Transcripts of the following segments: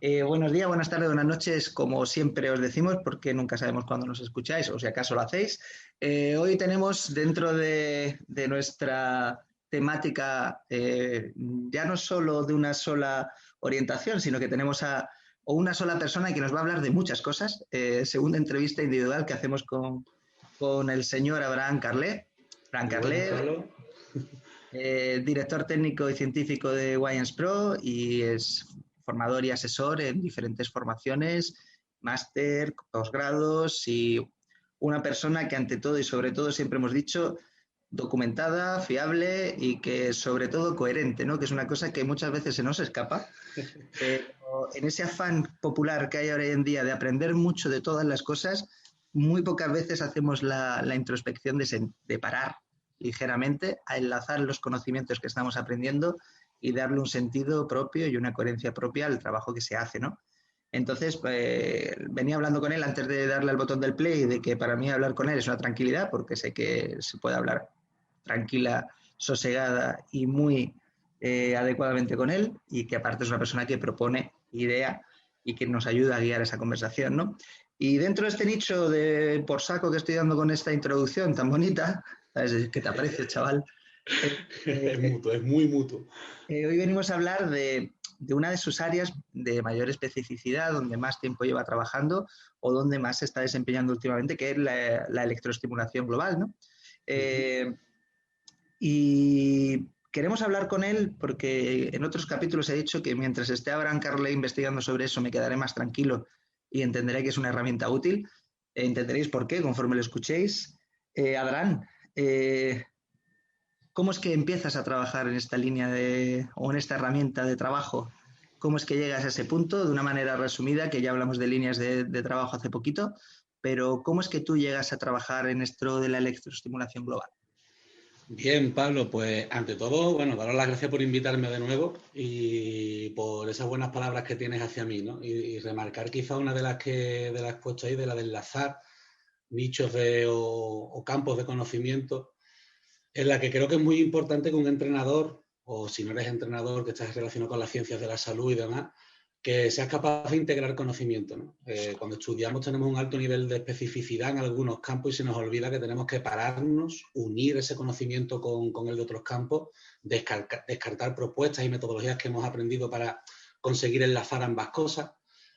Buenos días, buenas tardes, buenas noches, como siempre os decimos, porque nunca sabemos cuándo nos escucháis o si acaso lo hacéis. Hoy tenemos dentro de nuestra temática ya no solo de una sola orientación, sino que tenemos o una sola persona que nos va a hablar de muchas cosas. Segunda entrevista individual que hacemos con el señor Abraham Carlet. Abraham Muy buenas, Carlet, Pablo. director técnico y científico de Wyans Pro y es formador y asesor en diferentes formaciones, máster, posgrados y una persona que ante todo y sobre todo siempre hemos dicho documentada, fiable y que sobre todo coherente, ¿no? Que es una cosa que muchas veces se nos escapa, pero en ese afán popular que hay ahora en día de aprender mucho de todas las cosas, muy pocas veces hacemos la introspección de parar ligeramente a enlazar los conocimientos que estamos aprendiendo y darle un sentido propio y una coherencia propia al trabajo que se hace, ¿no? Entonces, venía hablando con él antes de darle al botón del play de que para mí hablar con él es una tranquilidad porque sé que se puede hablar tranquila, sosegada y muy adecuadamente con él y que aparte es una persona que propone idea y que nos ayuda a guiar esa conversación, ¿no? Y dentro de este nicho de por saco que estoy dando con esta introducción tan bonita, ¿sabes? ¿Qué te aprecio, chaval? Es Eh, mutuo, es muy mutuo. hoy venimos a hablar de una de sus áreas de mayor especificidad, donde más tiempo lleva trabajando o donde más se está desempeñando últimamente, que es la electroestimulación global, ¿no? Uh -huh. Eh, y queremos hablar con él porque en otros capítulos he dicho que mientras esté Abraham Carley investigando sobre eso me quedaré más tranquilo y entenderé que es una herramienta útil. Entenderéis por qué conforme lo escuchéis. Abraham, ¿cómo es que empiezas a trabajar en esta línea o en esta herramienta de trabajo? ¿Cómo es que llegas a ese punto? De una manera resumida, que ya hablamos de líneas de trabajo hace poquito, pero ¿cómo es que tú llegas a trabajar en esto de la electroestimulación global? Bien, Pablo, pues ante todo, bueno, daros las gracias por invitarme de nuevo y por esas buenas palabras que tienes hacia mí, ¿no? Y remarcar quizá una de las que has puesto ahí, de la de enlazar nichos o campos de conocimiento, en la que creo que es muy importante que un entrenador, o si no eres entrenador, que estás relacionado con las ciencias de la salud y demás, que seas capaz de integrar conocimiento, ¿no? Cuando estudiamos tenemos un alto nivel de especificidad en algunos campos y se nos olvida que tenemos que pararnos, unir ese conocimiento con el de otros campos, descartar propuestas y metodologías que hemos aprendido para conseguir enlazar ambas cosas.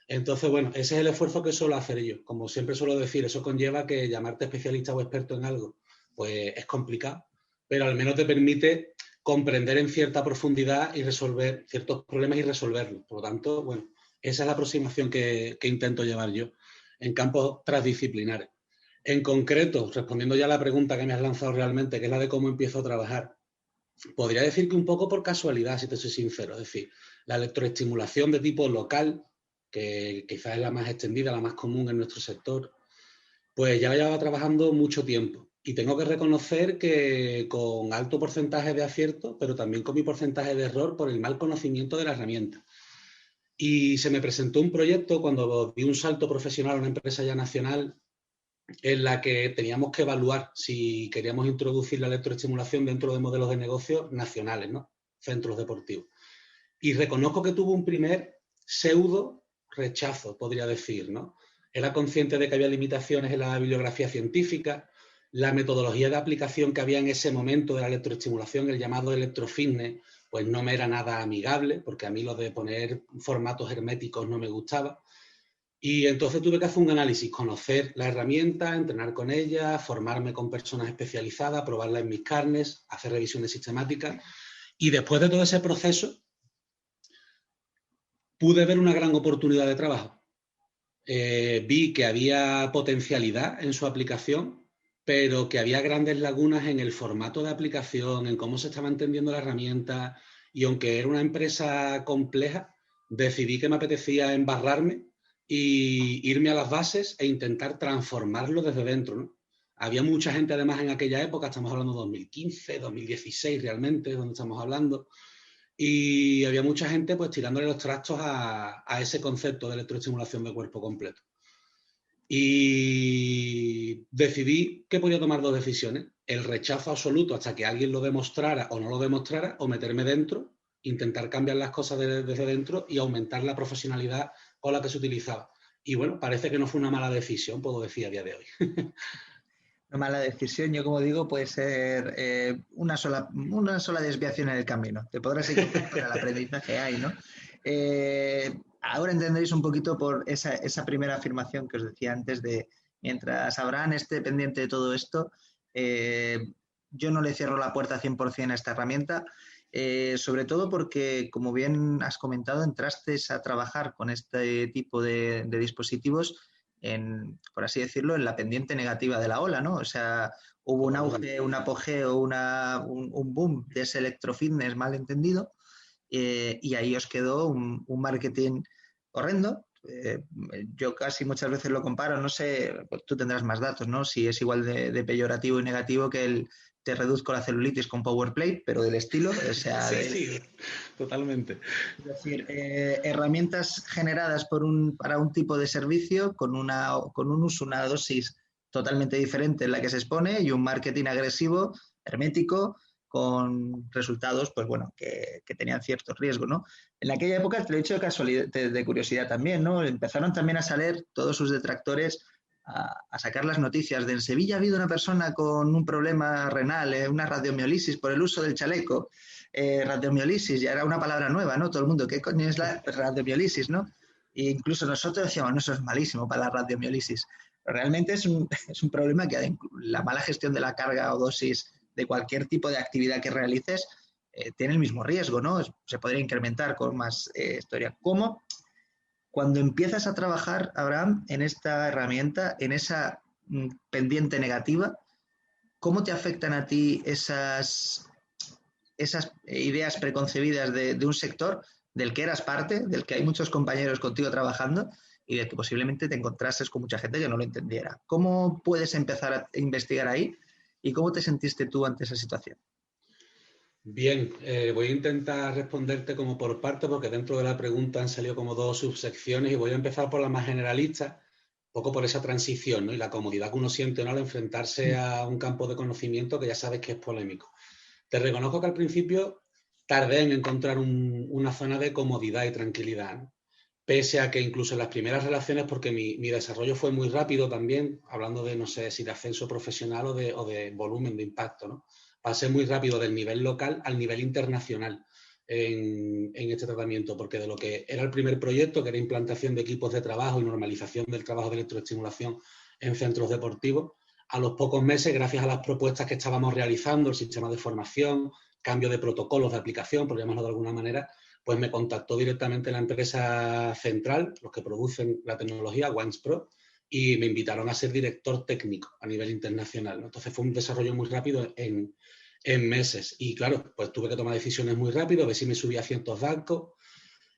Entonces, bueno, ese es el esfuerzo que suelo hacer yo. Como siempre suelo decir, eso conlleva que llamarte especialista o experto en algo, pues es complicado, pero al menos te permite comprender en cierta profundidad y resolver ciertos problemas y resolverlos. Por lo tanto, bueno, esa es la aproximación que intento llevar yo en campos transdisciplinares. En concreto, respondiendo ya a la pregunta que me has lanzado realmente, que es la de cómo empiezo a trabajar, podría decir que un poco por casualidad, si te soy sincero. Es decir, la electroestimulación de tipo local, que quizás es la más extendida, la más común en nuestro sector, pues ya llevaba trabajando mucho tiempo. Y tengo que reconocer que con alto porcentaje de acierto, pero también con mi porcentaje de error por el mal conocimiento de la herramienta. Y se me presentó un proyecto cuando di un salto profesional a una empresa ya nacional en la que teníamos que evaluar si queríamos introducir la electroestimulación dentro de modelos de negocio nacionales, ¿no? Centros deportivos. Y reconozco que tuvo un primer pseudo rechazo, podría decir, ¿no? Era consciente de que había limitaciones en la bibliografía científica, la metodología de aplicación que había en ese momento de la electroestimulación, el llamado electrofitness, pues no me era nada amigable, porque a mí lo de poner formatos herméticos no me gustaba. Y entonces tuve que hacer un análisis, conocer la herramienta, entrenar con ella, formarme con personas especializadas, probarla en mis carnes, hacer revisiones sistemáticas. Y después de todo ese proceso, pude ver una gran oportunidad de trabajo. Vi que había potencialidad en su aplicación, pero que había grandes lagunas en el formato de aplicación, en cómo se estaba entendiendo la herramienta, y aunque era una empresa compleja, decidí que me apetecía embarrarme y irme a las bases e intentar transformarlo desde dentro, ¿no? Había mucha gente además en aquella época, estamos hablando de 2015, 2016 realmente, donde estamos hablando, y había mucha gente pues tirándole los trastos a ese concepto de electroestimulación de cuerpo completo. Y decidí que podía tomar dos decisiones: el rechazo absoluto hasta que alguien lo demostrara o no lo demostrara, o meterme dentro intentar cambiar las cosas desde dentro y aumentar la profesionalidad con la que se utilizaba. Y bueno, parece que no fue una mala decisión, puedo decir a día de hoy. Una mala decisión, yo como digo, puede ser una sola desviación en el camino. Te podrás equivocar, pero el aprendizaje hay, ¿no? Ahora entenderéis un poquito por esa primera afirmación que os decía antes de mientras Abraham esté pendiente de todo esto, yo no le cierro la puerta 100% a esta herramienta, sobre todo porque, como bien has comentado, entraste a trabajar con este tipo de dispositivos por así decirlo, en la pendiente negativa de la ola, ¿no? O sea, hubo un auge, un apogeo, un boom de ese electrofitness mal entendido, y ahí os quedó un marketing horrendo. Yo casi muchas veces lo comparo, no sé, pues tú tendrás más datos, ¿no? Si es igual de peyorativo y negativo que el te reduzco la celulitis con PowerPlate, pero del estilo, o sea, sí, totalmente. Es decir, herramientas generadas para un tipo de servicio con un uso, una dosis totalmente diferente en la que se expone y un marketing agresivo, hermético, con resultados, pues bueno, que tenían cierto riesgo, ¿no? En aquella época, te lo he dicho de casualidad, de curiosidad también, ¿no? Empezaron también a salir todos sus detractores a sacar las noticias de en Sevilla ha habido una persona con un problema renal, una radiomiolisis por el uso del chaleco. Radiomiolisis, ya era una palabra nueva, ¿no? Todo el mundo, ¿qué coño es la radiomiolisis, no? E incluso nosotros decíamos, no, eso es malísimo para la radiomiolisis. Pero realmente es un problema que la mala gestión de la carga o dosis de cualquier tipo de actividad que realices tiene el mismo riesgo, ¿no? Se podría incrementar con más historia. ¿Cómo? Cuando empiezas a trabajar, Abraham, en esta herramienta, en esa pendiente negativa, ¿cómo te afectan a ti esas ideas preconcebidas de un sector del que eras parte, del que hay muchos compañeros contigo trabajando y del que posiblemente te encontrases con mucha gente que no lo entendiera? ¿Cómo puedes empezar a investigar ahí y cómo te sentiste tú ante esa situación? Bien, voy a intentar responderte como por parte, porque dentro de la pregunta han salido como dos subsecciones y voy a empezar por la más generalista, un poco por esa transición, ¿no? Y la comodidad que uno siente, ¿no? Al enfrentarse a un campo de conocimiento que ya sabes que es polémico. Te reconozco que al principio tardé en encontrar una zona de comodidad y tranquilidad, ¿no? Pese a que incluso en las primeras relaciones, porque mi desarrollo fue muy rápido también, hablando de, no sé, si de ascenso profesional o de volumen de impacto, ¿no? Pasé muy rápido del nivel local al nivel internacional en este tratamiento, porque de lo que era el primer proyecto, que era implantación de equipos de trabajo y normalización del trabajo de electroestimulación en centros deportivos, a los pocos meses, gracias a las propuestas que estábamos realizando, el sistema de formación, cambio de protocolos de aplicación, por llamarlo de alguna manera, pues me contactó directamente la empresa central, los que producen la tecnología, OneSpro, y me invitaron a ser director técnico a nivel internacional, ¿no? Entonces fue un desarrollo muy rápido en meses. Y claro, pues tuve que tomar decisiones muy rápido, a ver si me subía a ciertos bancos.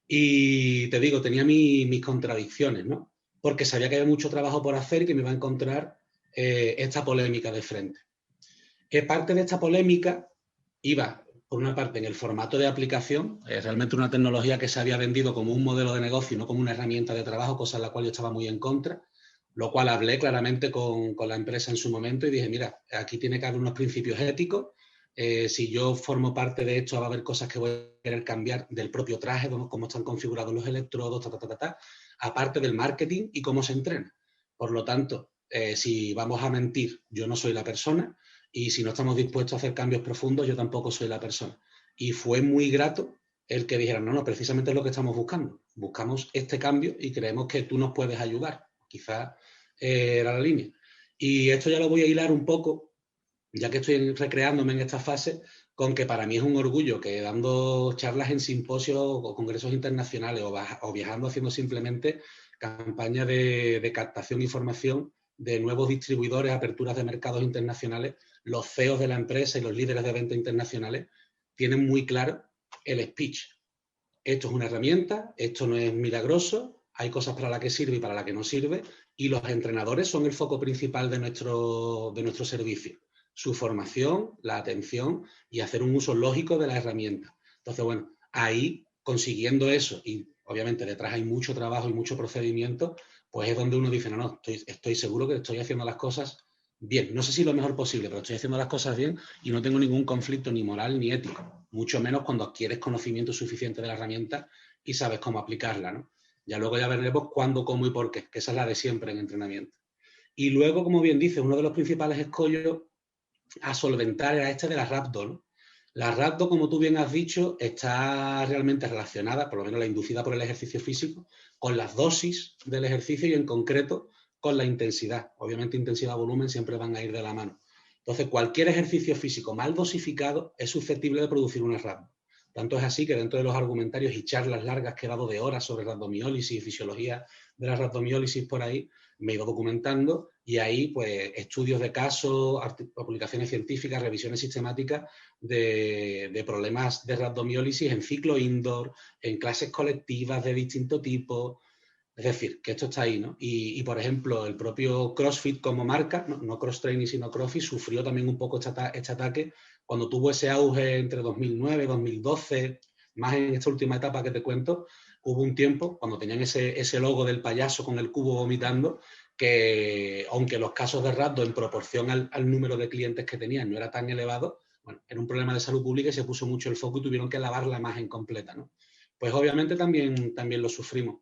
Y te digo, tenía mis contradicciones, ¿no? Porque sabía que había mucho trabajo por hacer y que me iba a encontrar esta polémica de frente. Parte de esta polémica iba, por una parte, en el formato de aplicación, realmente una tecnología que se había vendido como un modelo de negocio y no como una herramienta de trabajo, cosa en la cual yo estaba muy en contra, lo cual hablé claramente con la empresa en su momento y dije, mira, aquí tiene que haber unos principios éticos, si yo formo parte de esto va a haber cosas que voy a querer cambiar del propio traje, cómo están configurados los electrodos, aparte del marketing y cómo se entrena. Por lo tanto, si vamos a mentir, yo no soy la persona, y si no estamos dispuestos a hacer cambios profundos, yo tampoco soy la persona. Y fue muy grato el que dijeran, no, precisamente es lo que estamos buscando. Buscamos este cambio y creemos que tú nos puedes ayudar. Quizás era la línea. Y esto ya lo voy a hilar un poco, ya que estoy recreándome en esta fase, con que para mí es un orgullo que dando charlas en simposios o congresos internacionales o viajando haciendo simplemente campañas de captación y formación de nuevos distribuidores, aperturas de mercados internacionales, los CEOs de la empresa y los líderes de venta internacionales tienen muy claro el speech. Esto es una herramienta, esto no es milagroso, hay cosas para las que sirve y para las que no sirve, y los entrenadores son el foco principal de nuestro servicio. Su formación, la atención y hacer un uso lógico de la herramienta. Entonces, bueno, ahí consiguiendo eso, y obviamente detrás hay mucho trabajo y mucho procedimiento, pues es donde uno dice, no, estoy seguro que estoy haciendo las cosas bien. No sé si lo mejor posible, pero estoy haciendo las cosas bien y no tengo ningún conflicto ni moral ni ético. mucho menos cuando adquieres conocimiento suficiente de la herramienta y sabes cómo aplicarla, ¿no? Ya luego ya veremos cuándo, cómo y por qué, que esa es la de siempre en entrenamiento. Y luego, como bien dices, uno de los principales escollos a solventar era este de la rhabdo, ¿no? La rhabdo, como tú bien has dicho, está realmente relacionada, por lo menos la inducida por el ejercicio físico, con las dosis del ejercicio y en concreto con la intensidad. Obviamente intensidad y volumen siempre van a ir de la mano. Entonces, cualquier ejercicio físico mal dosificado es susceptible de producir una rhabdo. Tanto es así que dentro de los argumentarios y charlas largas que he dado de horas sobre rhabdomiólisis y fisiología de la rhabdomiólisis por ahí, me he ido documentando y ahí pues estudios de casos, publicaciones científicas, revisiones sistemáticas de problemas de rhabdomiólisis en ciclo indoor, en clases colectivas de distinto tipo. Es decir, que esto está ahí, ¿no? Y por ejemplo, el propio CrossFit como marca, no cross-training sino CrossFit, sufrió también un poco este ataque cuando tuvo ese auge entre 2009 y 2012, más en esta última etapa que te cuento, hubo un tiempo cuando tenían ese logo del payaso con el cubo vomitando, que aunque los casos de rhabdo en proporción al número de clientes que tenían no era tan elevado, bueno, era un problema de salud pública y se puso mucho el foco y tuvieron que lavar la imagen completa, ¿no? Pues obviamente también lo sufrimos.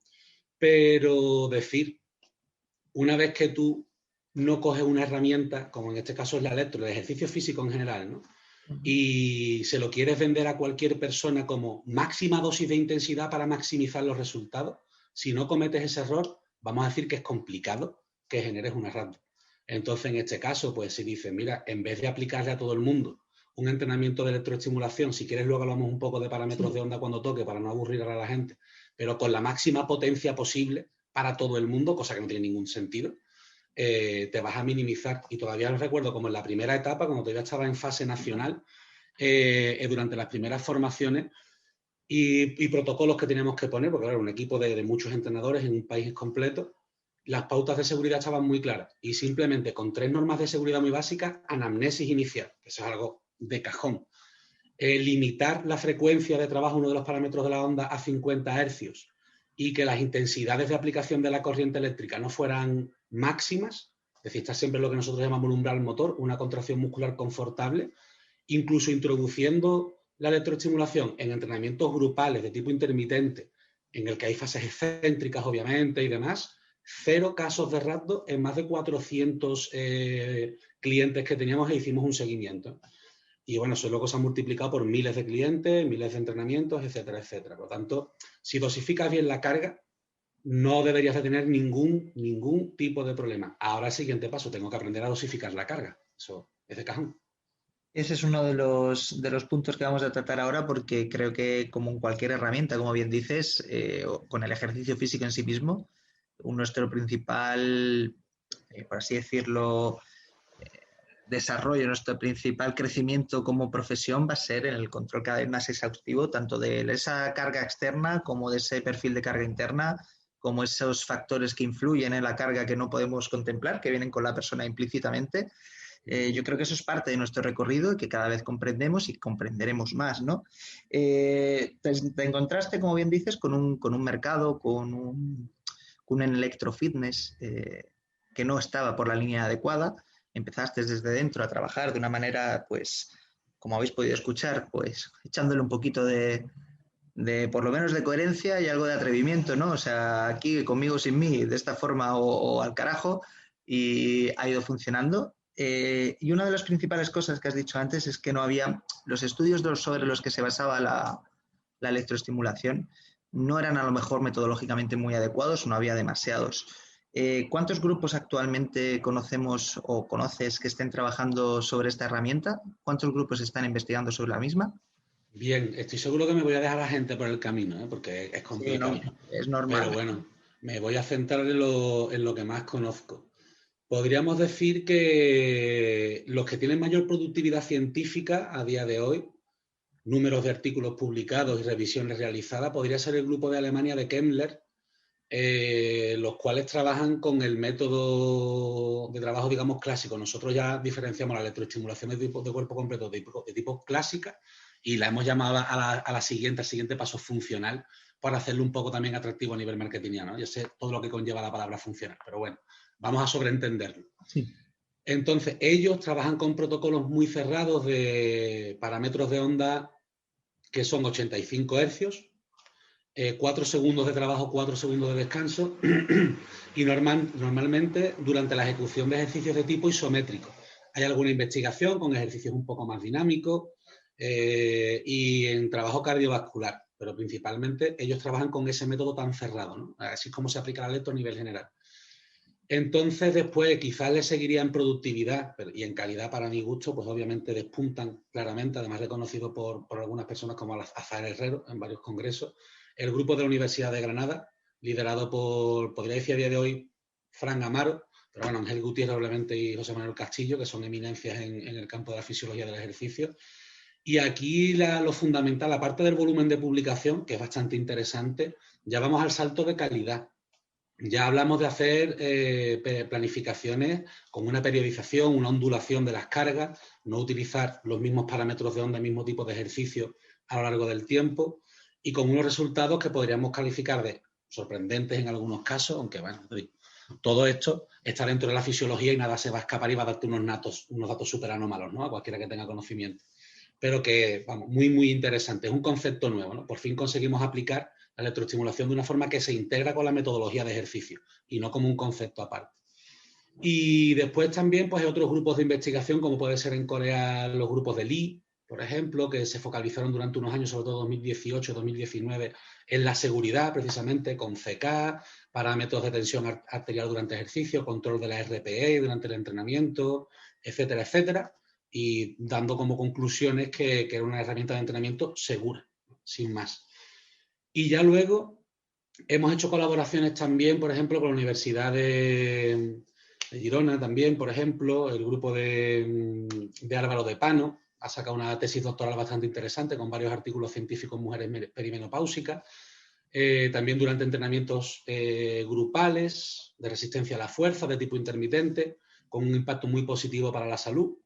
Pero decir, una vez que tú no coges una herramienta, como en este caso es la electro, el ejercicio físico en general, ¿no? Y se lo quieres vender a cualquier persona como máxima dosis de intensidad para maximizar los resultados, si no cometes ese error, vamos a decir que es complicado que generes una rhabdo. Entonces, en este caso, pues si dices, mira, en vez de aplicarle a todo el mundo un entrenamiento de electroestimulación, si quieres luego hablamos un poco de parámetros de onda cuando toque para no aburrir a la gente, pero con la máxima potencia posible para todo el mundo, cosa que no tiene ningún sentido, te vas a minimizar. Y todavía recuerdo como en la primera etapa, cuando todavía estaba en fase nacional, durante las primeras formaciones y protocolos que teníamos que poner, porque era un equipo de muchos entrenadores en un país completo, las pautas de seguridad estaban muy claras y simplemente con 3 normas de seguridad muy básicas, anamnesis inicial, que eso es algo de cajón. Limitar la frecuencia de trabajo, uno de los parámetros de la onda, a 50 hercios y que las intensidades de aplicación de la corriente eléctrica no fueran máximas, es decir, está siempre lo que nosotros llamamos un umbral motor, una contracción muscular confortable, incluso introduciendo la electroestimulación en entrenamientos grupales de tipo intermitente, en el que hay fases excéntricas obviamente y demás, 0 casos de rhabdo en más de 400 clientes que teníamos e hicimos un seguimiento. Y bueno, eso luego se ha multiplicado por miles de clientes, miles de entrenamientos, etcétera, etcétera. Por lo tanto, si dosificas bien la carga, no deberías de tener ningún tipo de problema. Ahora el siguiente paso, tengo que aprender a dosificar la carga. Eso es de cajón. Ese es uno de los puntos que vamos a tratar ahora porque creo que como en cualquier herramienta, como bien dices, con el ejercicio físico en sí mismo, nuestro principal, por así decirlo, desarrollo, nuestro principal crecimiento como profesión va a ser en el control cada vez más exhaustivo, tanto de esa carga externa como de ese perfil de carga interna, como esos factores que influyen en la carga que no podemos contemplar, que vienen con la persona implícitamente. Yo creo que eso es parte de nuestro recorrido y que cada vez comprendemos y comprenderemos más, ¿no? Te encontraste, como bien dices, con un mercado, con un electrofitness que no estaba por la línea adecuada. Empezaste desde dentro a trabajar de una manera, pues, como habéis podido escuchar, pues echándole un poquito por lo menos de coherencia y algo de atrevimiento, ¿no? O sea, aquí conmigo sin mí, de esta forma o al carajo, y ha ido funcionando. Y una de las principales cosas que has dicho antes es que no había los estudios sobre los que se basaba la electroestimulación no eran a lo mejor metodológicamente muy adecuados, no había demasiados. ¿Cuántos grupos actualmente conocemos o conoces que estén trabajando sobre esta herramienta? ¿Cuántos grupos están investigando sobre la misma? Bien, estoy seguro que me voy a dejar a la gente por el camino, porque es Sí, no, complicado. es Pero normal. bueno, me voy a centrar en lo que más conozco. Podríamos decir que los que tienen mayor productividad científica a día de hoy, números de artículos publicados y revisiones realizadas, podría ser el grupo de Alemania de Kemmler, los cuales trabajan con el método de trabajo, digamos, clásico. Nosotros ya diferenciamos la electroestimulación de cuerpo completo de tipo clásica y la hemos llamado al siguiente paso funcional para hacerlo un poco también atractivo a nivel marketingiano, ¿no? Yo sé todo lo que conlleva la palabra funcional, pero bueno, vamos a sobreentenderlo. Sí. Entonces, ellos trabajan con protocolos muy cerrados de parámetros de onda que son 85 hercios, 4 segundos de trabajo, 4 segundos de descanso y normalmente durante la ejecución de ejercicios de tipo isométrico. Hay alguna investigación con ejercicios un poco más dinámicos y en trabajo cardiovascular, pero principalmente ellos trabajan con ese método tan cerrado, ¿no? Así es como se aplica la electro a nivel general. Entonces, después quizás le seguiría en productividad y en calidad, para mi gusto, pues obviamente despuntan claramente, además reconocido por algunas personas como Azar Herrero en varios congresos, el grupo de la Universidad de Granada, liderado por, podría decir a día de hoy, Fran Amaro, pero bueno, Ángel Gutiérrez obviamente y José Manuel Castillo, que son eminencias en el campo de la fisiología del ejercicio. Y aquí lo fundamental, aparte del volumen de publicación, que es bastante interesante, ya vamos al salto de calidad. Ya hablamos de hacer planificaciones con una periodización, una ondulación de las cargas, no utilizar los mismos parámetros de onda, el mismo tipo de ejercicio a lo largo del tiempo y con unos resultados que podríamos calificar de sorprendentes en algunos casos, aunque bueno, todo esto está dentro de la fisiología y nada se va a escapar y va a darte unos datos súper anómalos, ¿no? A cualquiera que tenga conocimiento. Pero que, vamos, muy, muy interesante. Es un concepto nuevo, ¿no? Por fin conseguimos aplicar la electroestimulación de una forma que se integra con la metodología de ejercicio y no como un concepto aparte. Y después también pues, hay otros grupos de investigación, como puede ser en Corea los grupos de Lee, por ejemplo, que se focalizaron durante unos años, sobre todo 2018-2019, en la seguridad, precisamente, con CK, parámetros de tensión arterial durante ejercicio, control de la RPE durante el entrenamiento, etcétera, etcétera, y dando como conclusiones que era una herramienta de entrenamiento segura, sin más. Y ya luego hemos hecho colaboraciones también, por ejemplo, con la Universidad de Girona también, por ejemplo, el grupo de Álvaro de Pano ha sacado una tesis doctoral bastante interesante con varios artículos científicos en mujeres perimenopáusicas. También durante entrenamientos grupales de resistencia a la fuerza de tipo intermitente, con un impacto muy positivo para la salud.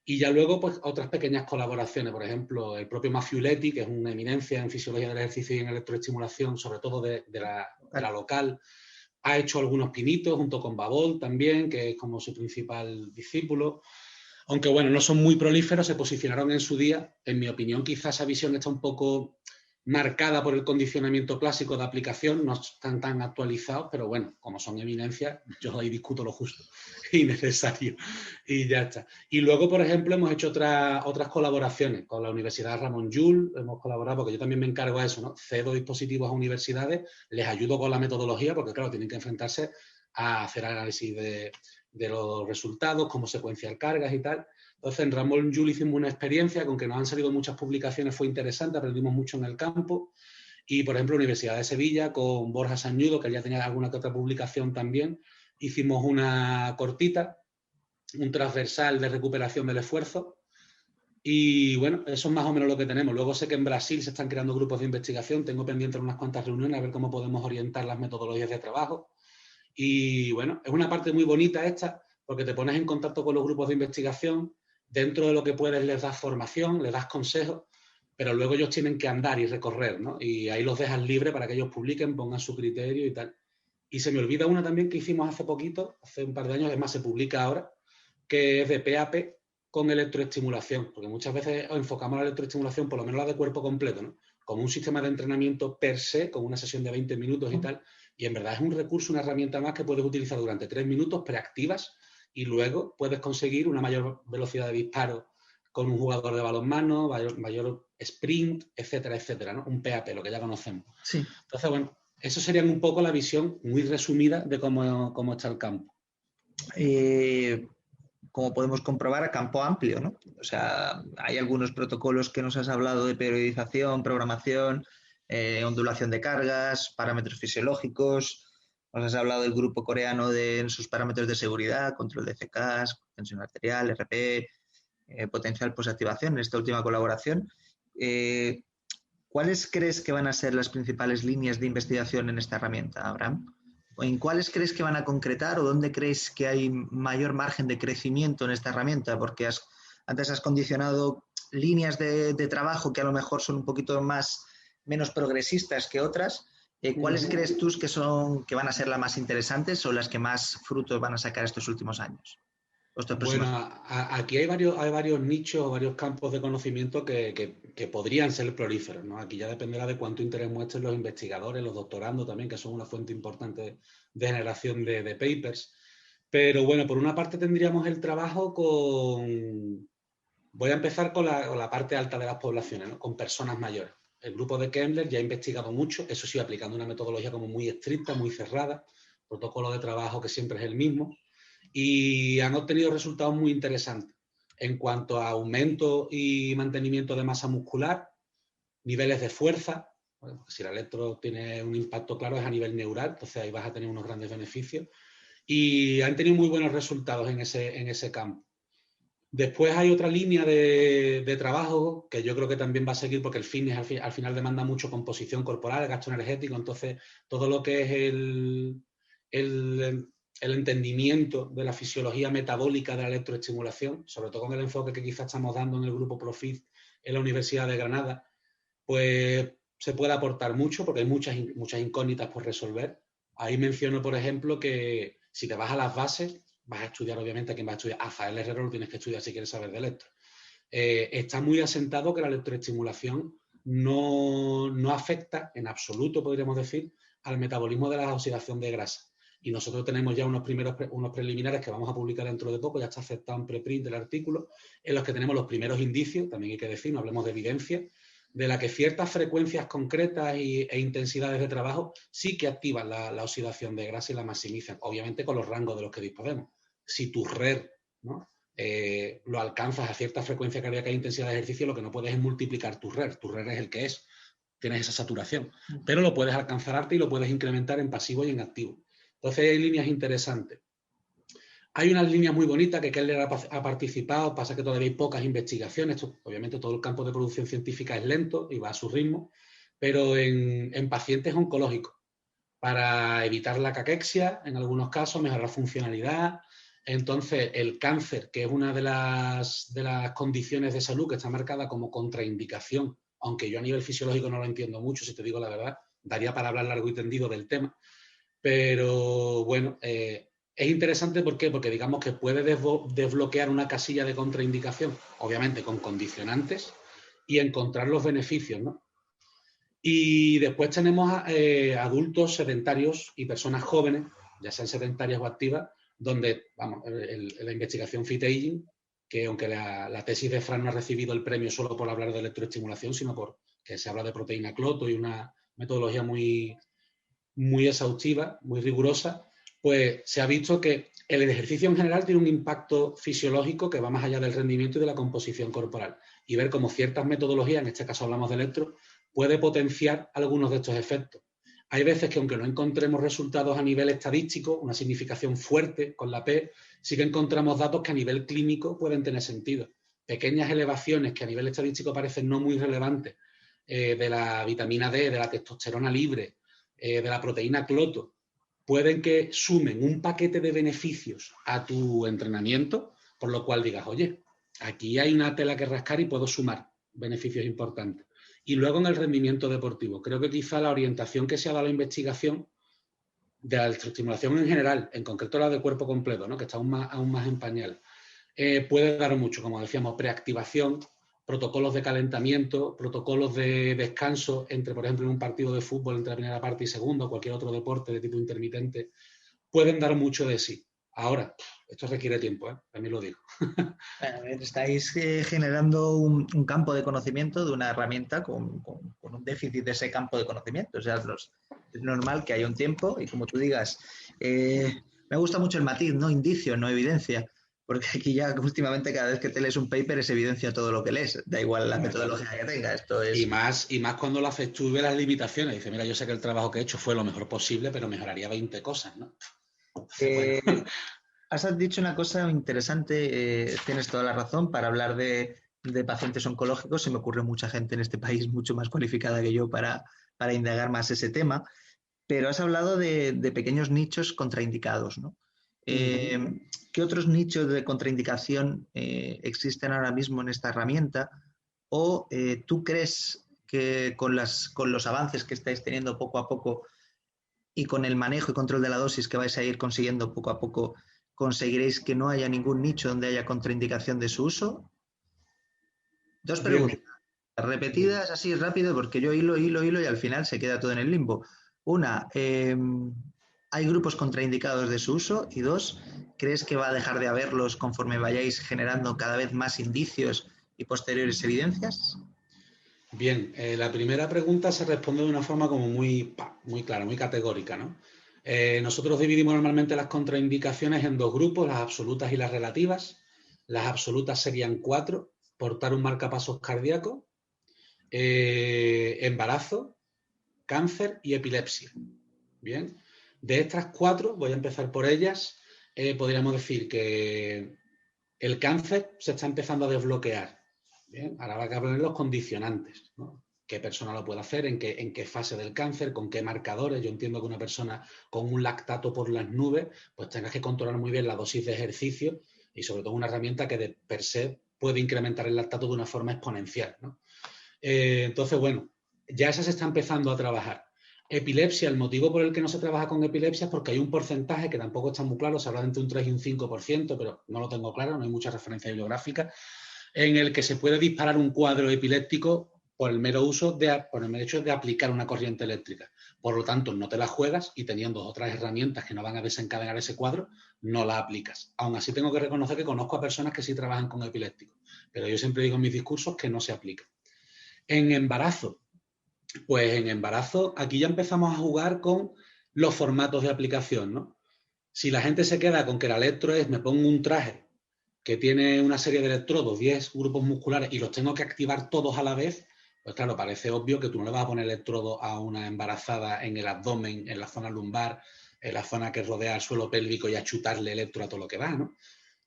Y ya luego, pues, otras pequeñas colaboraciones. Por ejemplo, el propio Matthew Leti, que es una eminencia en fisiología del ejercicio y en electroestimulación, sobre todo de la local, ha hecho algunos pinitos junto con Babol también, que es como su principal discípulo. Aunque, bueno, no son muy prolíferos, se posicionaron en su día. En mi opinión, quizás esa visión está un poco marcada por el condicionamiento clásico de aplicación, no están tan actualizados, pero bueno, como son eminencias, yo ahí discuto lo justo y necesario y ya está. Y luego, por ejemplo, hemos hecho otras colaboraciones con la Universidad Ramon Llull, hemos colaborado porque yo también me encargo de eso, ¿no? Cedo dispositivos a universidades, les ayudo con la metodología porque, claro, tienen que enfrentarse a hacer análisis de los resultados, cómo secuenciar cargas y tal. Entonces, en Ramon Llull hicimos una experiencia con que nos han salido muchas publicaciones, fue interesante, aprendimos mucho en el campo. Y, por ejemplo, Universidad de Sevilla, con Borja Sañudo, que ya tenía alguna que otra publicación también, hicimos una cortita, un transversal de recuperación del esfuerzo. Y, bueno, eso es más o menos lo que tenemos. Luego sé que en Brasil se están creando grupos de investigación, tengo pendientes unas cuantas reuniones a ver cómo podemos orientar las metodologías de trabajo. Y, bueno, es una parte muy bonita esta, porque te pones en contacto con los grupos de investigación. Dentro de lo que puedes les das formación, les das consejos, pero luego ellos tienen que andar y recorrer, ¿no? Y ahí los dejas libres para que ellos publiquen, pongan su criterio y tal. Y se me olvida una también que hicimos hace poquito, hace un par de años, además se publica ahora, que es de PAP con electroestimulación, porque muchas veces enfocamos la electroestimulación, por lo menos la de cuerpo completo, ¿no? Como un sistema de entrenamiento per se, con una sesión de 20 minutos y tal, y en verdad es un recurso, una herramienta más que puedes utilizar durante 3 minutos preactivas y luego puedes conseguir una mayor velocidad de disparo con un jugador de balonmano, mayor sprint, etcétera, etcétera, ¿no? Un PAP, lo que ya conocemos. Sí. Entonces, bueno, eso sería un poco la visión muy resumida de cómo está el campo. Como podemos comprobar, a campo amplio, ¿no? O sea, hay algunos protocolos que nos has hablado de periodización, programación, ondulación de cargas, parámetros fisiológicos. Nos has hablado del grupo coreano de sus parámetros de seguridad, control de CKs, tensión arterial, RP, potencial posactivación en esta última colaboración. ¿Cuáles crees que van a ser las principales líneas de investigación en esta herramienta, Abraham? ¿O en cuáles crees que van a concretar o dónde crees que hay mayor margen de crecimiento en esta herramienta? Porque antes has condicionado líneas de trabajo que a lo mejor son un poquito menos progresistas que otras. ¿Cuáles crees tú que van a ser las más interesantes o las que más frutos van a sacar estos últimos años? vuestros Bueno, próximos? aquí hay varios nichos, varios campos de conocimiento que podrían ser prolíferos, ¿no? Aquí ya dependerá de cuánto interés muestren los investigadores, los doctorandos también, que son una fuente importante de generación de papers. Pero bueno, por una parte tendríamos el trabajo con... Voy a empezar con la parte alta de las poblaciones, ¿no? Con personas mayores. El grupo de Kemmler ya ha investigado mucho, eso sí, aplicando una metodología como muy estricta, muy cerrada, protocolo de trabajo que siempre es el mismo, y han obtenido resultados muy interesantes en cuanto a aumento y mantenimiento de masa muscular, niveles de fuerza. Bueno, si el electro tiene un impacto claro es a nivel neural, entonces ahí vas a tener unos grandes beneficios. Y han tenido muy buenos resultados en ese campo. Después hay otra línea de trabajo que yo creo que también va a seguir porque el fitness al final demanda mucho composición corporal, gasto energético, entonces todo lo que es el, el entendimiento de la fisiología metabólica de la electroestimulación, sobre todo con el enfoque que quizás estamos dando en el grupo Profit en la Universidad de Granada, pues se puede aportar mucho porque hay muchas incógnitas por resolver. Ahí menciono, por ejemplo, que si te vas a las bases, vas a estudiar, obviamente, a quién vas a estudiar. A Rafael Herrero lo tienes que estudiar si quieres saber de electro. Está muy asentado que la electroestimulación no afecta en absoluto, podríamos decir, al metabolismo de la oxidación de grasa. Y nosotros tenemos ya unos preliminares que vamos a publicar dentro de poco, ya está aceptado en preprint del artículo, en los que tenemos los primeros indicios, también hay que decir, no hablemos de evidencia, de la que ciertas frecuencias concretas e intensidades de trabajo sí que activan la oxidación de grasa y la maximizan, obviamente con los rangos de los que disponemos. Si tu RER, ¿no? Lo alcanzas a cierta frecuencia cardíaca e intensidad de ejercicio, lo que no puedes es multiplicar tu RER. Tu RER es el que es, tienes esa saturación, pero lo puedes alcanzar alto y lo puedes incrementar en pasivo y en activo. Entonces hay líneas interesantes. Hay unas líneas muy bonitas que Keller ha participado, pasa que todavía hay pocas investigaciones, obviamente todo el campo de producción científica es lento y va a su ritmo, pero en pacientes oncológicos, para evitar la caquexia, en algunos casos, mejorar funcionalidad. Entonces, el cáncer, que es una de las condiciones de salud que está marcada como contraindicación, aunque yo a nivel fisiológico no lo entiendo mucho, si te digo la verdad, daría para hablar largo y tendido del tema, pero bueno, es interesante ¿por qué? Porque digamos que puede desbloquear una casilla de contraindicación, obviamente con condicionantes, y encontrar los beneficios, ¿no? Y después tenemos adultos sedentarios y personas jóvenes, ya sean sedentarias o activas, donde, vamos, la investigación Fit Aging, que aunque la tesis de Fran no ha recibido el premio solo por hablar de electroestimulación, sino porque se habla de proteína cloto y una metodología muy exhaustiva, muy rigurosa, pues se ha visto que el ejercicio en general tiene un impacto fisiológico que va más allá del rendimiento y de la composición corporal. Y ver cómo ciertas metodologías, en este caso hablamos de electro, puede potenciar algunos de estos efectos. Hay veces que aunque no encontremos resultados a nivel estadístico, una significación fuerte con la P, sí que encontramos datos que a nivel clínico pueden tener sentido. Pequeñas elevaciones que a nivel estadístico parecen no muy relevantes de la vitamina D, de la testosterona libre, de la proteína cloto, pueden que sumen un paquete de beneficios a tu entrenamiento, por lo cual digas, oye, aquí hay una tela que rascar y puedo sumar beneficios importantes. Y luego en el rendimiento deportivo, creo que quizá la orientación que se ha dado a la investigación de la electroestimulación en general, en concreto la de cuerpo completo, ¿no? Que está aún más en pañal, puede dar mucho, como decíamos, preactivación, protocolos de calentamiento, protocolos de descanso entre, por ejemplo, en un partido de fútbol entre la primera parte y segunda, o cualquier otro deporte de tipo intermitente, pueden dar mucho de sí. Ahora, esto requiere tiempo, también lo digo. A ver, estáis generando un campo de conocimiento de una herramienta con un déficit de ese campo de conocimiento. O sea, es normal que haya un tiempo y como tú digas, me gusta mucho el matiz, no indicio, no evidencia, porque aquí ya últimamente cada vez que te lees un paper es evidencia todo lo que lees, da igual la Exacto. metodología que tenga, esto es... Y más cuando lo haces tú y ves las limitaciones. Dice, mira, yo sé que el trabajo que he hecho fue lo mejor posible, pero mejoraría 20 cosas, ¿no? Entonces, bueno. Has dicho una cosa interesante, tienes toda la razón, para hablar de pacientes oncológicos se me ocurre mucha gente en este país mucho más cualificada que yo para indagar más ese tema, pero has hablado de pequeños nichos contraindicados, ¿no? ¿Qué otros nichos de contraindicación existen ahora mismo en esta herramienta? ¿O tú crees que con los avances que estáis teniendo poco a poco y con el manejo y control de la dosis que vais a ir consiguiendo poco a poco, conseguiréis que no haya ningún nicho donde haya contraindicación de su uso? Dos Bien, preguntas repetidas así rápido porque yo hilo y al final se queda todo en el limbo. Una, ¿hay grupos contraindicados de su uso? Y dos, ¿crees que va a dejar de haberlos conforme vayáis generando cada vez más indicios y posteriores evidencias? bien. La primera pregunta se responde de una forma como muy clara, muy categórica, ¿no? Nosotros dividimos normalmente las contraindicaciones en dos grupos, las absolutas y las relativas. Las absolutas serían 4: portar un marcapasos cardíaco, embarazo, cáncer y epilepsia. Bien, de estas 4, voy a empezar por ellas, podríamos decir que el cáncer se está empezando a desbloquear. Bien, ahora va a poner los condicionantes, ¿no? ¿Qué persona lo puede hacer? ¿En qué fase del cáncer? ¿Con qué marcadores? Yo entiendo que una persona con un lactato por las nubes, pues tenga que controlar muy bien la dosis de ejercicio y sobre todo una herramienta que de per se puede incrementar el lactato de una forma exponencial, ¿no? Entonces, bueno, ya esa se está empezando a trabajar. Epilepsia, el motivo por el que no se trabaja con epilepsia es porque hay un porcentaje que tampoco está muy claro, se habla de entre un 3 y un 5%, pero no lo tengo claro, no hay mucha referencia bibliográfica, en el que se puede disparar un cuadro epiléptico por el mero por el mero hecho de aplicar una corriente eléctrica. Por lo tanto, no te la juegas y teniendo otras herramientas que no van a desencadenar ese cuadro, no la aplicas. Aún así tengo que reconocer que conozco a personas que sí trabajan con epilépticos, pero yo siempre digo en mis discursos que no se aplica. En embarazo, pues en embarazo aquí ya empezamos a jugar con los formatos de aplicación, ¿no? Si la gente se queda con que el electro es me pongo un traje que tiene una serie de electrodos, 10 grupos musculares y los tengo que activar todos a la vez, pues claro, parece obvio que tú no le vas a poner electrodo a una embarazada en el abdomen, en la zona lumbar, en la zona que rodea el suelo pélvico y a chutarle electro a todo lo que va, ¿no?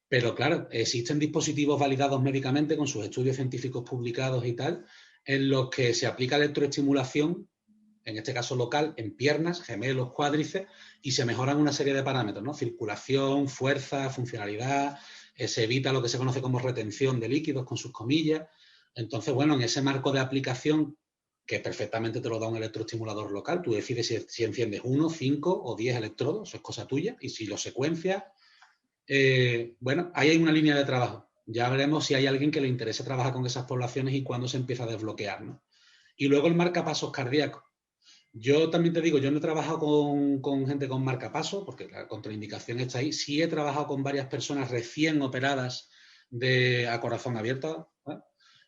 Pero claro, existen dispositivos validados médicamente con sus estudios científicos publicados y tal, en los que se aplica electroestimulación, en este caso local, en piernas, gemelos, cuádriceps, y se mejoran una serie de parámetros, ¿no? Circulación, fuerza, funcionalidad, se evita lo que se conoce como retención de líquidos con sus comillas. Entonces, bueno, en ese marco de aplicación, que perfectamente te lo da un electroestimulador local, tú decides si enciendes 1, 5 o 10 electrodos, eso es cosa tuya, y si los secuencias, bueno, ahí hay una línea de trabajo. Ya veremos si hay alguien que le interese trabajar con esas poblaciones y cuándo se empieza a desbloquear, ¿no? Y luego el marcapasos cardíaco. Yo también te digo, yo no he trabajado con gente con marcapasos, porque la contraindicación está ahí. Sí he trabajado con varias personas recién operadas a corazón abierto, ¿eh?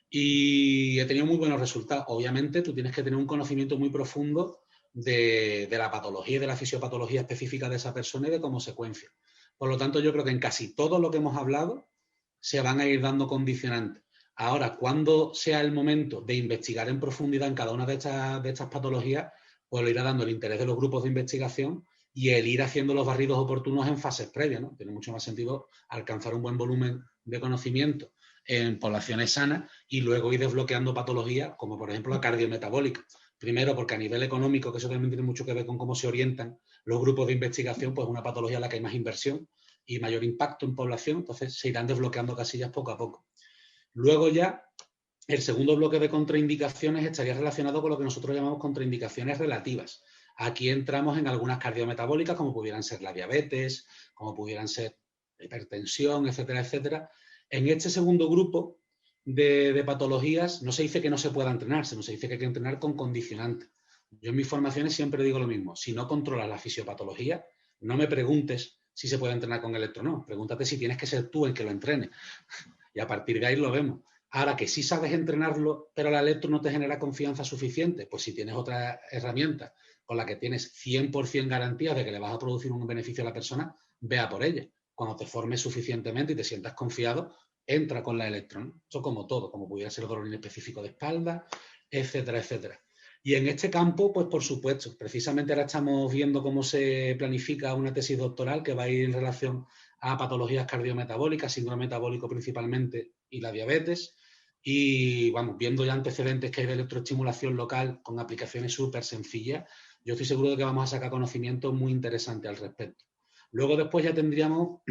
Y he tenido muy buenos resultados. Obviamente, tú tienes que tener un conocimiento muy profundo de la patología y de la fisiopatología específica de esa persona y de cómo secuencia. Por lo tanto, yo creo que en casi todo lo que hemos hablado se van a ir dando condicionantes. Ahora, cuando sea el momento de investigar en profundidad en cada una de estas patologías, pues lo irá dando el interés de los grupos de investigación y el ir haciendo los barridos oportunos en fases previas, ¿no? Tiene mucho más sentido alcanzar un buen volumen de conocimiento en poblaciones sanas y luego ir desbloqueando patologías, como por ejemplo la cardiometabólica. Primero, porque a nivel económico, que eso también tiene mucho que ver con cómo se orientan los grupos de investigación, pues es una patología en la que hay más inversión y mayor impacto en población, entonces se irán desbloqueando casillas poco a poco. Luego ya, el segundo bloque de contraindicaciones estaría relacionado con lo que nosotros llamamos contraindicaciones relativas. Aquí entramos en algunas cardiometabólicas, como pudieran ser la diabetes, como pudieran ser la hipertensión, etcétera, etcétera. En este segundo grupo de patologías no se dice que no se pueda entrenar, sino se dice que hay que entrenar con condicionantes. Yo en mis formaciones siempre digo lo mismo, si no controlas la fisiopatología, no me preguntes si se puede entrenar con electro, no, pregúntate si tienes que ser tú el que lo entrene. Y a partir de ahí lo vemos. Ahora que sí sabes entrenarlo, pero la electro no te genera confianza suficiente, pues si tienes otra herramienta con la que tienes 100% garantías de que le vas a producir un beneficio a la persona, vea por ella. Cuando te formes suficientemente y te sientas confiado, entra con la electro, ¿no? Eso como todo, como pudiera ser el dolor específico de espalda, etcétera, etcétera. Y en este campo, pues por supuesto, precisamente ahora estamos viendo cómo se planifica una tesis doctoral que va a ir en relación a patologías cardiometabólicas, síndrome metabólico principalmente y la diabetes. Y vamos, viendo ya antecedentes que hay de electroestimulación local con aplicaciones súper sencillas, yo estoy seguro de que vamos a sacar conocimiento muy interesante al respecto. Luego después ya tendríamos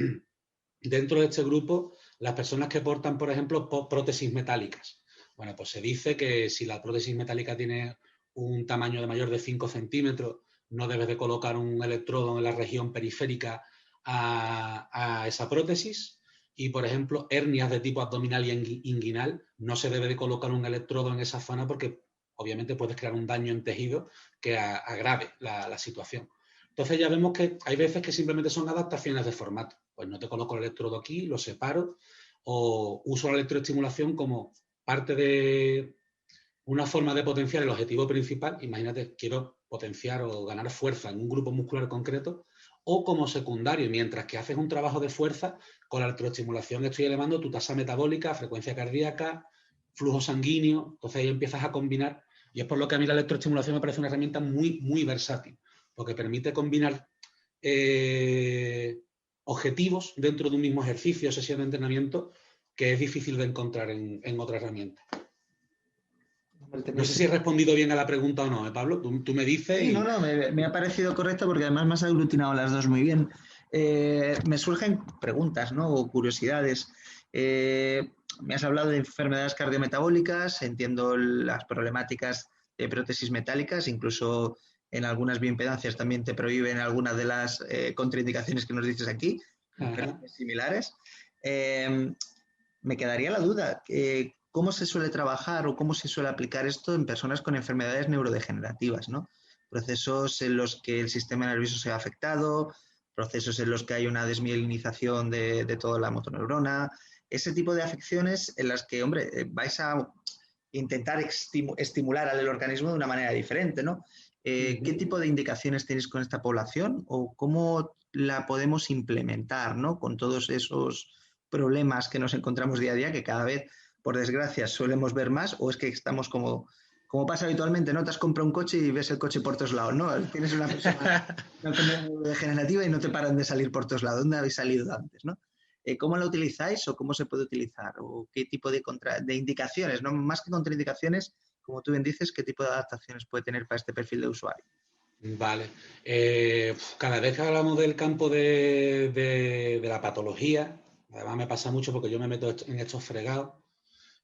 dentro de este grupo las personas que portan, por ejemplo, prótesis metálicas. Bueno, pues se dice que si la prótesis metálica tiene un tamaño de mayor de 5 centímetros, no debes de colocar un electrodo en la región periférica a esa prótesis. Y, por ejemplo, hernias de tipo abdominal y inguinal, no se debe de colocar un electrodo en esa zona porque obviamente puedes crear un daño en tejido que agrave la situación. Entonces ya vemos que hay veces que simplemente son adaptaciones de formato. Pues no te coloco el electrodo aquí, lo separo, o uso la electroestimulación como parte de una forma de potenciar el objetivo principal. Imagínate, quiero potenciar o ganar fuerza en un grupo muscular concreto, o como secundario, mientras que haces un trabajo de fuerza, con la electroestimulación estoy elevando tu tasa metabólica, frecuencia cardíaca, flujo sanguíneo. Entonces ahí empiezas a combinar, y es por lo que a mí la electroestimulación me parece una herramienta muy, muy versátil, porque permite combinar objetivos dentro de un mismo ejercicio, sesión de entrenamiento, que es difícil de encontrar en otra herramienta. No sé si he respondido bien a la pregunta o no, Pablo. Tú me dices. Sí, no, me ha parecido correcto porque además me has aglutinado las dos muy bien. Me surgen preguntas, ¿no? O curiosidades. Me has hablado de enfermedades cardiometabólicas, entiendo las problemáticas de prótesis metálicas, incluso en algunas bioimpedancias también te prohíben algunas de las contraindicaciones que nos dices aquí, similares. Me quedaría la duda, ¿cómo se suele trabajar o cómo se suele aplicar esto en personas con enfermedades neurodegenerativas, ¿no? Procesos en los que el sistema nervioso se ha afectado, procesos en los que hay una desmielinización de toda la motoneurona, ese tipo de afecciones en las que, hombre, vais a intentar estimular al organismo de una manera diferente, ¿no? ¿Qué tipo de indicaciones tenéis con esta población o cómo la podemos implementar, ¿no? Con todos esos problemas que nos encontramos día a día, que cada vez, por desgracia, solemos ver más, o es que estamos como pasa habitualmente, ¿no? Te has comprado un coche y ves el coche por todos lados, ¿no? Tienes una persona, una enfermedad degenerativa y no te paran de salir por todos lados. ¿Dónde habéis salido antes, no? ¿Cómo la utilizáis o cómo se puede utilizar? ¿O qué tipo de indicaciones? ¿No? Más que contraindicaciones, como tú bien dices, ¿qué tipo de adaptaciones puede tener para este perfil de usuario? Vale. Cada vez que hablamos del campo de la patología, además me pasa mucho porque yo me meto en estos fregados,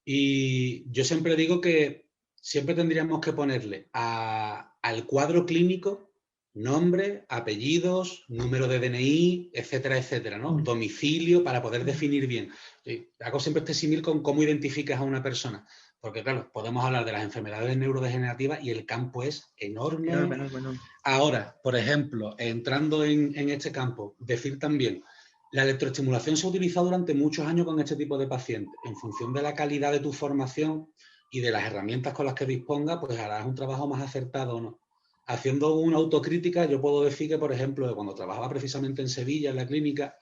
y yo siempre digo que siempre tendríamos que ponerle al cuadro clínico nombre, apellidos, número de DNI, etcétera, etcétera, ¿no? Domicilio, para poder definir bien. Hago siempre este símil con cómo identificas a una persona. Porque, claro, podemos hablar de las enfermedades neurodegenerativas y el campo es enorme. Enorme. Ahora, por ejemplo, entrando en este campo, decir también, la electroestimulación se ha utilizado durante muchos años con este tipo de pacientes. En función de la calidad de tu formación y de las herramientas con las que dispongas, pues harás un trabajo más acertado o no. Haciendo una autocrítica, yo puedo decir que, por ejemplo, cuando trabajaba precisamente en Sevilla, en la clínica,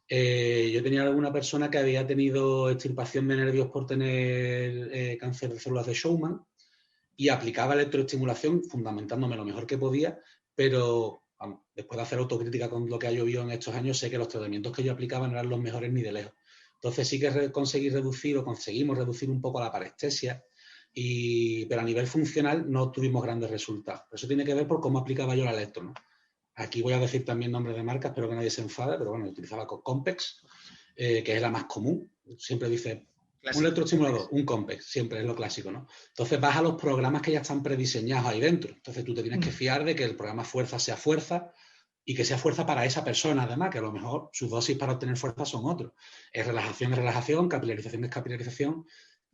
yo tenía alguna persona que había tenido extirpación de nervios por tener cáncer de células de Schwann y aplicaba electroestimulación fundamentándome lo mejor que podía, pero después de hacer autocrítica con lo que ha llovido en estos años, sé que los tratamientos que yo aplicaba no eran los mejores ni de lejos. Entonces sí que conseguimos reducir un poco la parestesia, pero a nivel funcional no tuvimos grandes resultados. Eso tiene que ver por cómo aplicaba yo la electro, ¿no? Aquí voy a decir también nombres de marcas, espero que nadie se enfade, pero bueno, utilizaba Compex, que es la más común. Siempre dice clásico, un electroestimulador, un Compex, siempre es lo clásico, ¿no? Entonces vas a los programas que ya están prediseñados ahí dentro. Entonces tú te tienes que fiar de que el programa fuerza sea fuerza y que sea fuerza para esa persona, además, que a lo mejor sus dosis para obtener fuerza son otros. Es relajación, capilarización es capilarización.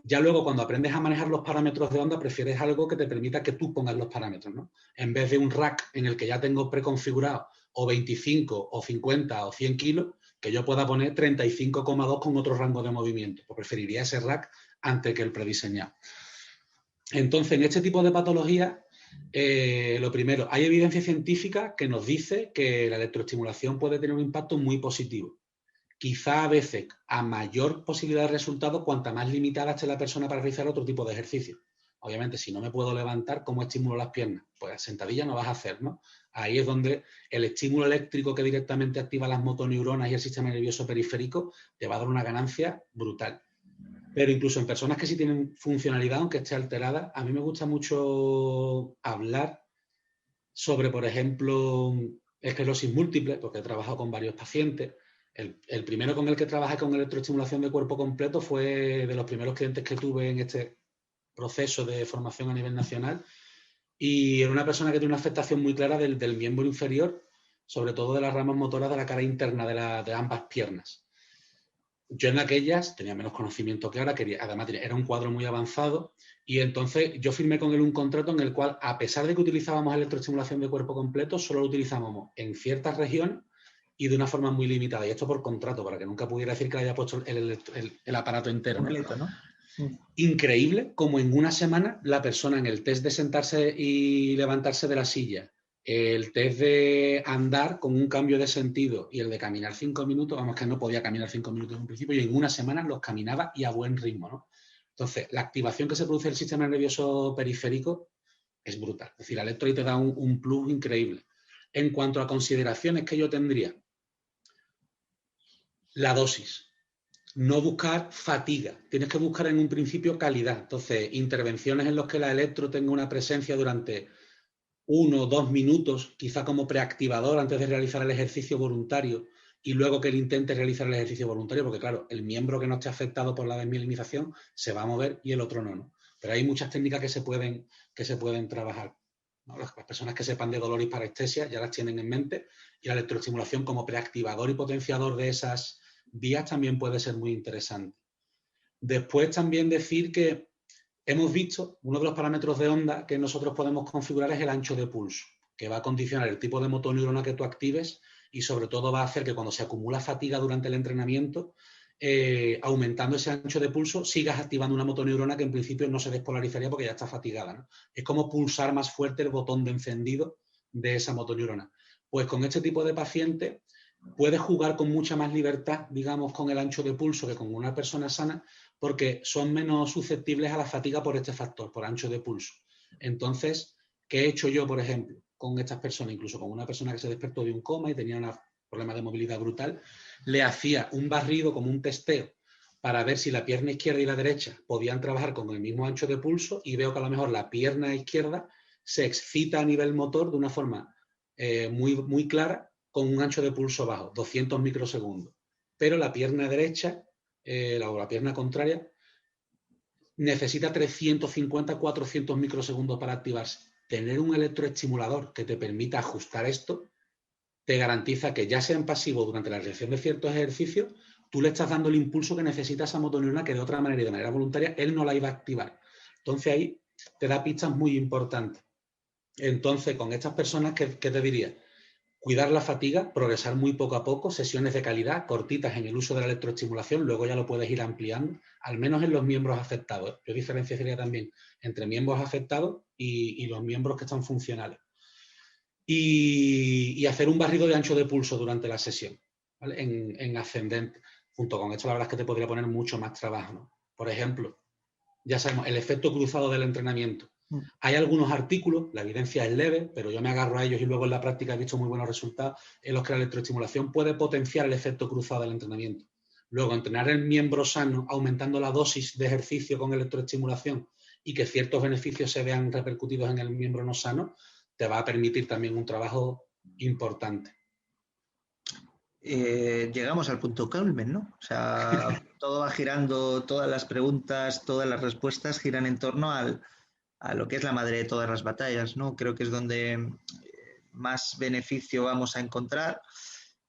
Ya luego, cuando aprendes a manejar los parámetros de onda, prefieres algo que te permita que tú pongas los parámetros, ¿no? En vez de un rack en el que ya tengo preconfigurado o 25 o 50 o 100 kilos, que yo pueda poner 35,2 con otro rango de movimiento. Pues preferiría ese rack antes que el prediseñado. Entonces, en este tipo de patologías, lo primero, hay evidencia científica que nos dice que la electroestimulación puede tener un impacto muy positivo. Quizá a veces a mayor posibilidad de resultado cuanta más limitada esté la persona para realizar otro tipo de ejercicio. Obviamente, si no me puedo levantar, ¿cómo estimulo las piernas? Pues sentadilla no vas a hacer, ¿no? Ahí es donde el estímulo eléctrico que directamente activa las motoneuronas y el sistema nervioso periférico te va a dar una ganancia brutal. Pero incluso en personas que sí tienen funcionalidad, aunque esté alterada, a mí me gusta mucho hablar sobre, por ejemplo, esclerosis múltiple, porque he trabajado con varios pacientes. El primero con el que trabajé con electroestimulación de cuerpo completo fue de los primeros clientes que tuve en este proceso de formación a nivel nacional, y era una persona que tiene una afectación muy clara del miembro inferior, sobre todo de las ramas motoras de la cara interna de ambas piernas. Yo en aquellas tenía menos conocimiento que ahora, además era un cuadro muy avanzado, y entonces yo firmé con él un contrato en el cual, a pesar de que utilizábamos electroestimulación de cuerpo completo, solo lo utilizábamos en ciertas regiones y de una forma muy limitada. Y esto por contrato, para que nunca pudiera decir que le haya puesto el aparato entero. Completo, ¿no? Increíble como en una semana la persona en el test de sentarse y levantarse de la silla, el test de andar con un cambio de sentido y el de caminar 5 minutos, vamos, que no podía caminar 5 minutos en un principio, y en una semana los caminaba y a buen ritmo, ¿no? Entonces, la activación que se produce en el sistema nervioso periférico es brutal. Es decir, la electroid te da un plus increíble. En cuanto a consideraciones que yo tendría, la dosis. No buscar fatiga, tienes que buscar en un principio calidad. Entonces, intervenciones en las que la electro tenga una presencia durante 1 o 2 minutos, quizá como preactivador antes de realizar el ejercicio voluntario, y luego que él intente realizar el ejercicio voluntario, porque claro, el miembro que no esté afectado por la desmielinización se va a mover y el otro no, ¿no? Pero hay muchas técnicas que se pueden trabajar, ¿no? Las personas que sepan de dolor y parestesia ya las tienen en mente, y la electroestimulación como preactivador y potenciador de esas vías también puede ser muy interesante. Después también decir que hemos visto, uno de los parámetros de onda que nosotros podemos configurar es el ancho de pulso, que va a condicionar el tipo de motoneurona que tú actives, y sobre todo va a hacer que cuando se acumula fatiga durante el entrenamiento, aumentando ese ancho de pulso, sigas activando una motoneurona que en principio no se despolarizaría porque ya está fatigada, ¿no? Es como pulsar más fuerte el botón de encendido de esa motoneurona. Pues con este tipo de paciente puedes jugar con mucha más libertad, digamos, con el ancho de pulso que con una persona sana, porque son menos susceptibles a la fatiga por este factor, por ancho de pulso. Entonces, ¿qué he hecho yo, por ejemplo, con estas personas? Incluso con una persona que se despertó de un coma y tenía un problema de movilidad brutal, le hacía un barrido como un testeo para ver si la pierna izquierda y la derecha podían trabajar con el mismo ancho de pulso, y veo que a lo mejor la pierna izquierda se excita a nivel motor de una forma muy, muy clara, con un ancho de pulso bajo, 200 microsegundos. Pero la pierna derecha, la pierna contraria, necesita 350, 400 microsegundos para activarse. Tener un electroestimulador que te permita ajustar esto te garantiza que, ya sea en pasivo durante la realización de ciertos ejercicios, tú le estás dando el impulso que necesita esa motoneurona, que de otra manera y de manera voluntaria él no la iba a activar. Entonces ahí te da pistas muy importantes. Entonces, con estas personas, ¿qué te diría? Cuidar la fatiga, progresar muy poco a poco, sesiones de calidad, cortitas en el uso de la electroestimulación, luego ya lo puedes ir ampliando, al menos en los miembros afectados. Yo diferenciaría también entre miembros afectados y los miembros que están funcionales. Y hacer un barrido de ancho de pulso durante la sesión, ¿vale? En ascendente. Junto con esto, la verdad es que te podría poner mucho más trabajo, ¿no? Por ejemplo, ya sabemos, el efecto cruzado del entrenamiento. Hay algunos artículos, la evidencia es leve, pero yo me agarro a ellos y luego en la práctica he visto muy buenos resultados, en los que la electroestimulación puede potenciar el efecto cruzado del entrenamiento. Luego, entrenar el miembro sano, aumentando la dosis de ejercicio con electroestimulación, y que ciertos beneficios se vean repercutidos en el miembro no sano, te va a permitir también un trabajo importante. Llegamos al punto culmen, ¿no? O sea, todo va girando, todas las preguntas, todas las respuestas giran en torno a lo que es la madre de todas las batallas, ¿no? Creo que es donde más beneficio vamos a encontrar,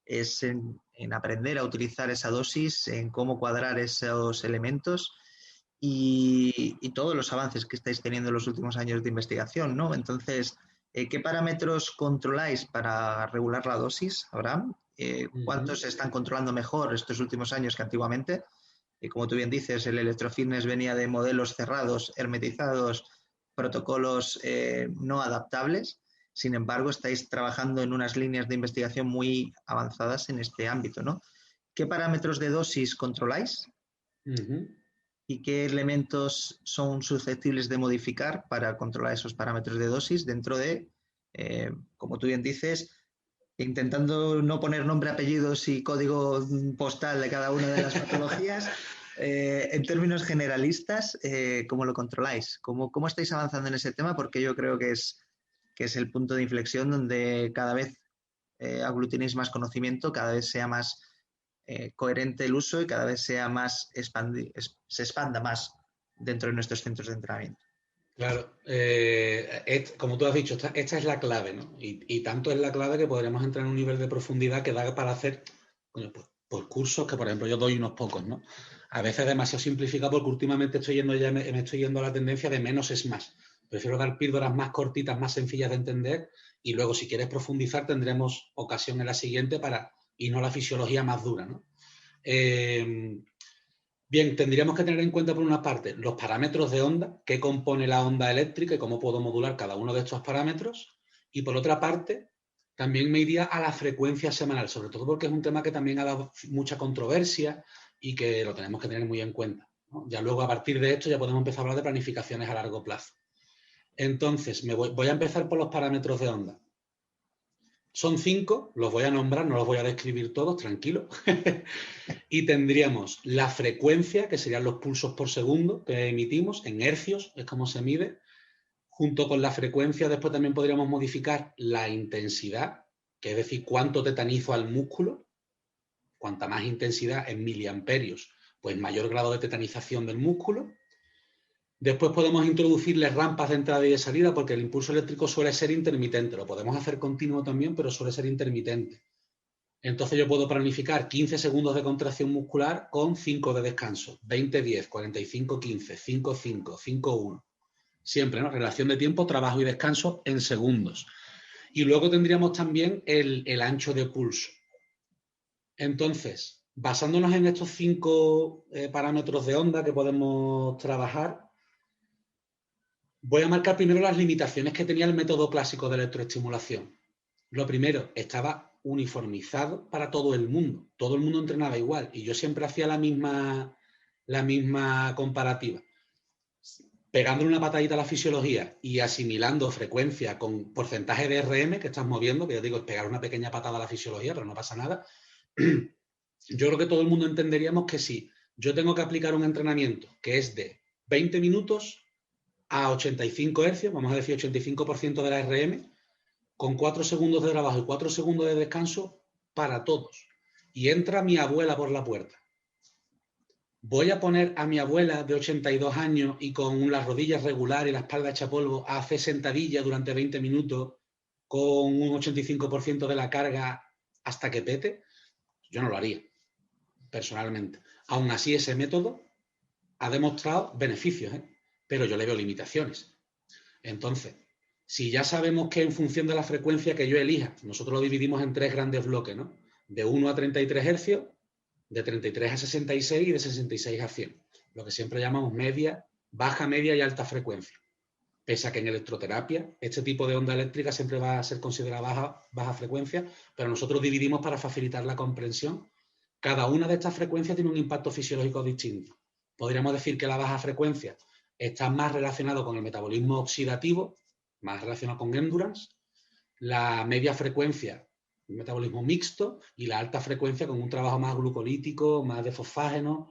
es en aprender a utilizar esa dosis, en cómo cuadrar esos elementos y todos los avances que estáis teniendo en los últimos años de investigación, ¿no? Entonces, ¿qué parámetros controláis para regular la dosis, Abraham? ¿Cuántos se están controlando mejor estos últimos años que antiguamente? Como tú bien dices, el electrofitness venía de modelos cerrados, hermetizados, protocolos no adaptables. Sin embargo, estáis trabajando en unas líneas de investigación muy avanzadas en este ámbito, ¿no? ¿Qué parámetros de dosis controláis? ¿Y qué elementos son susceptibles de modificar para controlar esos parámetros de dosis dentro de, como tú bien dices, intentando no poner nombre, apellidos y código postal de cada una de las patologías? En términos generalistas, ¿cómo lo controláis? ¿Cómo estáis avanzando en ese tema? Porque yo creo que es el punto de inflexión donde cada vez aglutinéis más conocimiento, cada vez sea más coherente el uso y cada vez sea más se expanda más dentro de nuestros centros de entrenamiento. Claro, como tú has dicho, esta es la clave, ¿no? Y tanto es la clave que podríamos entrar en un nivel de profundidad que da para hacer, bueno, pues cursos que, por ejemplo, yo doy unos pocos, ¿no? A veces demasiado simplificado porque últimamente me estoy yendo a la tendencia de menos es más. Prefiero dar píldoras más cortitas, más sencillas de entender y luego si quieres profundizar tendremos ocasión en la siguiente para irnos a la fisiología más dura, ¿no? Bien, tendríamos que tener en cuenta por una parte los parámetros de onda, qué compone la onda eléctrica y cómo puedo modular cada uno de estos parámetros. Y por otra parte, también me iría a la frecuencia semanal, sobre todo porque es un tema que también ha dado mucha controversia y que lo tenemos que tener muy en cuenta, ¿no? Ya luego, a partir de esto, ya podemos empezar a hablar de planificaciones a largo plazo. Entonces, voy a empezar por los parámetros de onda. Son 5, los voy a nombrar, no los voy a describir todos, tranquilo. Y tendríamos la frecuencia, que serían los pulsos por segundo que emitimos, en hercios, es como se mide. Junto con la frecuencia, después también podríamos modificar la intensidad, que es decir, cuánto tetanizo al músculo. Cuanta más intensidad en miliamperios, pues mayor grado de tetanización del músculo. Después podemos introducirle rampas de entrada y de salida, porque el impulso eléctrico suele ser intermitente. Lo podemos hacer continuo también, pero suele ser intermitente. Entonces yo puedo planificar 15 segundos de contracción muscular con 5 de descanso. 20-10, 45-15, 5-5, 5-1. Siempre, ¿no? Relación de tiempo, trabajo y descanso en segundos. Y luego tendríamos también el ancho de pulso. Entonces, basándonos en estos 5 parámetros de onda que podemos trabajar, voy a marcar primero las limitaciones que tenía el método clásico de electroestimulación. Lo primero, estaba uniformizado para todo el mundo. Todo el mundo entrenaba igual y yo siempre hacía la misma comparativa. Pegándole una patadita a la fisiología y asimilando frecuencia con porcentaje de RM que estás moviendo, que yo digo, es pegar una pequeña patada a la fisiología, pero no pasa nada. Yo creo que todo el mundo entenderíamos que si yo tengo que aplicar un entrenamiento que es de 20 minutos a 85 hercios, vamos a decir 85% de la RM, con 4 segundos de trabajo y 4 segundos de descanso para todos. Y entra mi abuela por la puerta. Voy a poner a mi abuela de 82 años y con las rodillas regular y la espalda hecha polvo a hacer sentadilla durante 20 minutos con un 85% de la carga hasta que pete. Yo no lo haría, personalmente. Aún así, ese método ha demostrado beneficios, pero yo le veo limitaciones. Entonces, si ya sabemos que en función de la frecuencia que yo elija, nosotros lo dividimos en 3 grandes bloques, ¿no? De 1 a 33 hercios, de 33 a 66 y de 66 a 100. Lo que siempre llamamos media, baja, media y alta frecuencia. Pese a que en electroterapia este tipo de onda eléctrica siempre va a ser considerada baja frecuencia, pero nosotros dividimos para facilitar la comprensión. Cada una de estas frecuencias tiene un impacto fisiológico distinto. Podríamos decir que la baja frecuencia está más relacionado con el metabolismo oxidativo, más relacionado con endurance, la media frecuencia, un metabolismo mixto, y la alta frecuencia con un trabajo más glucolítico, más de fosfágeno,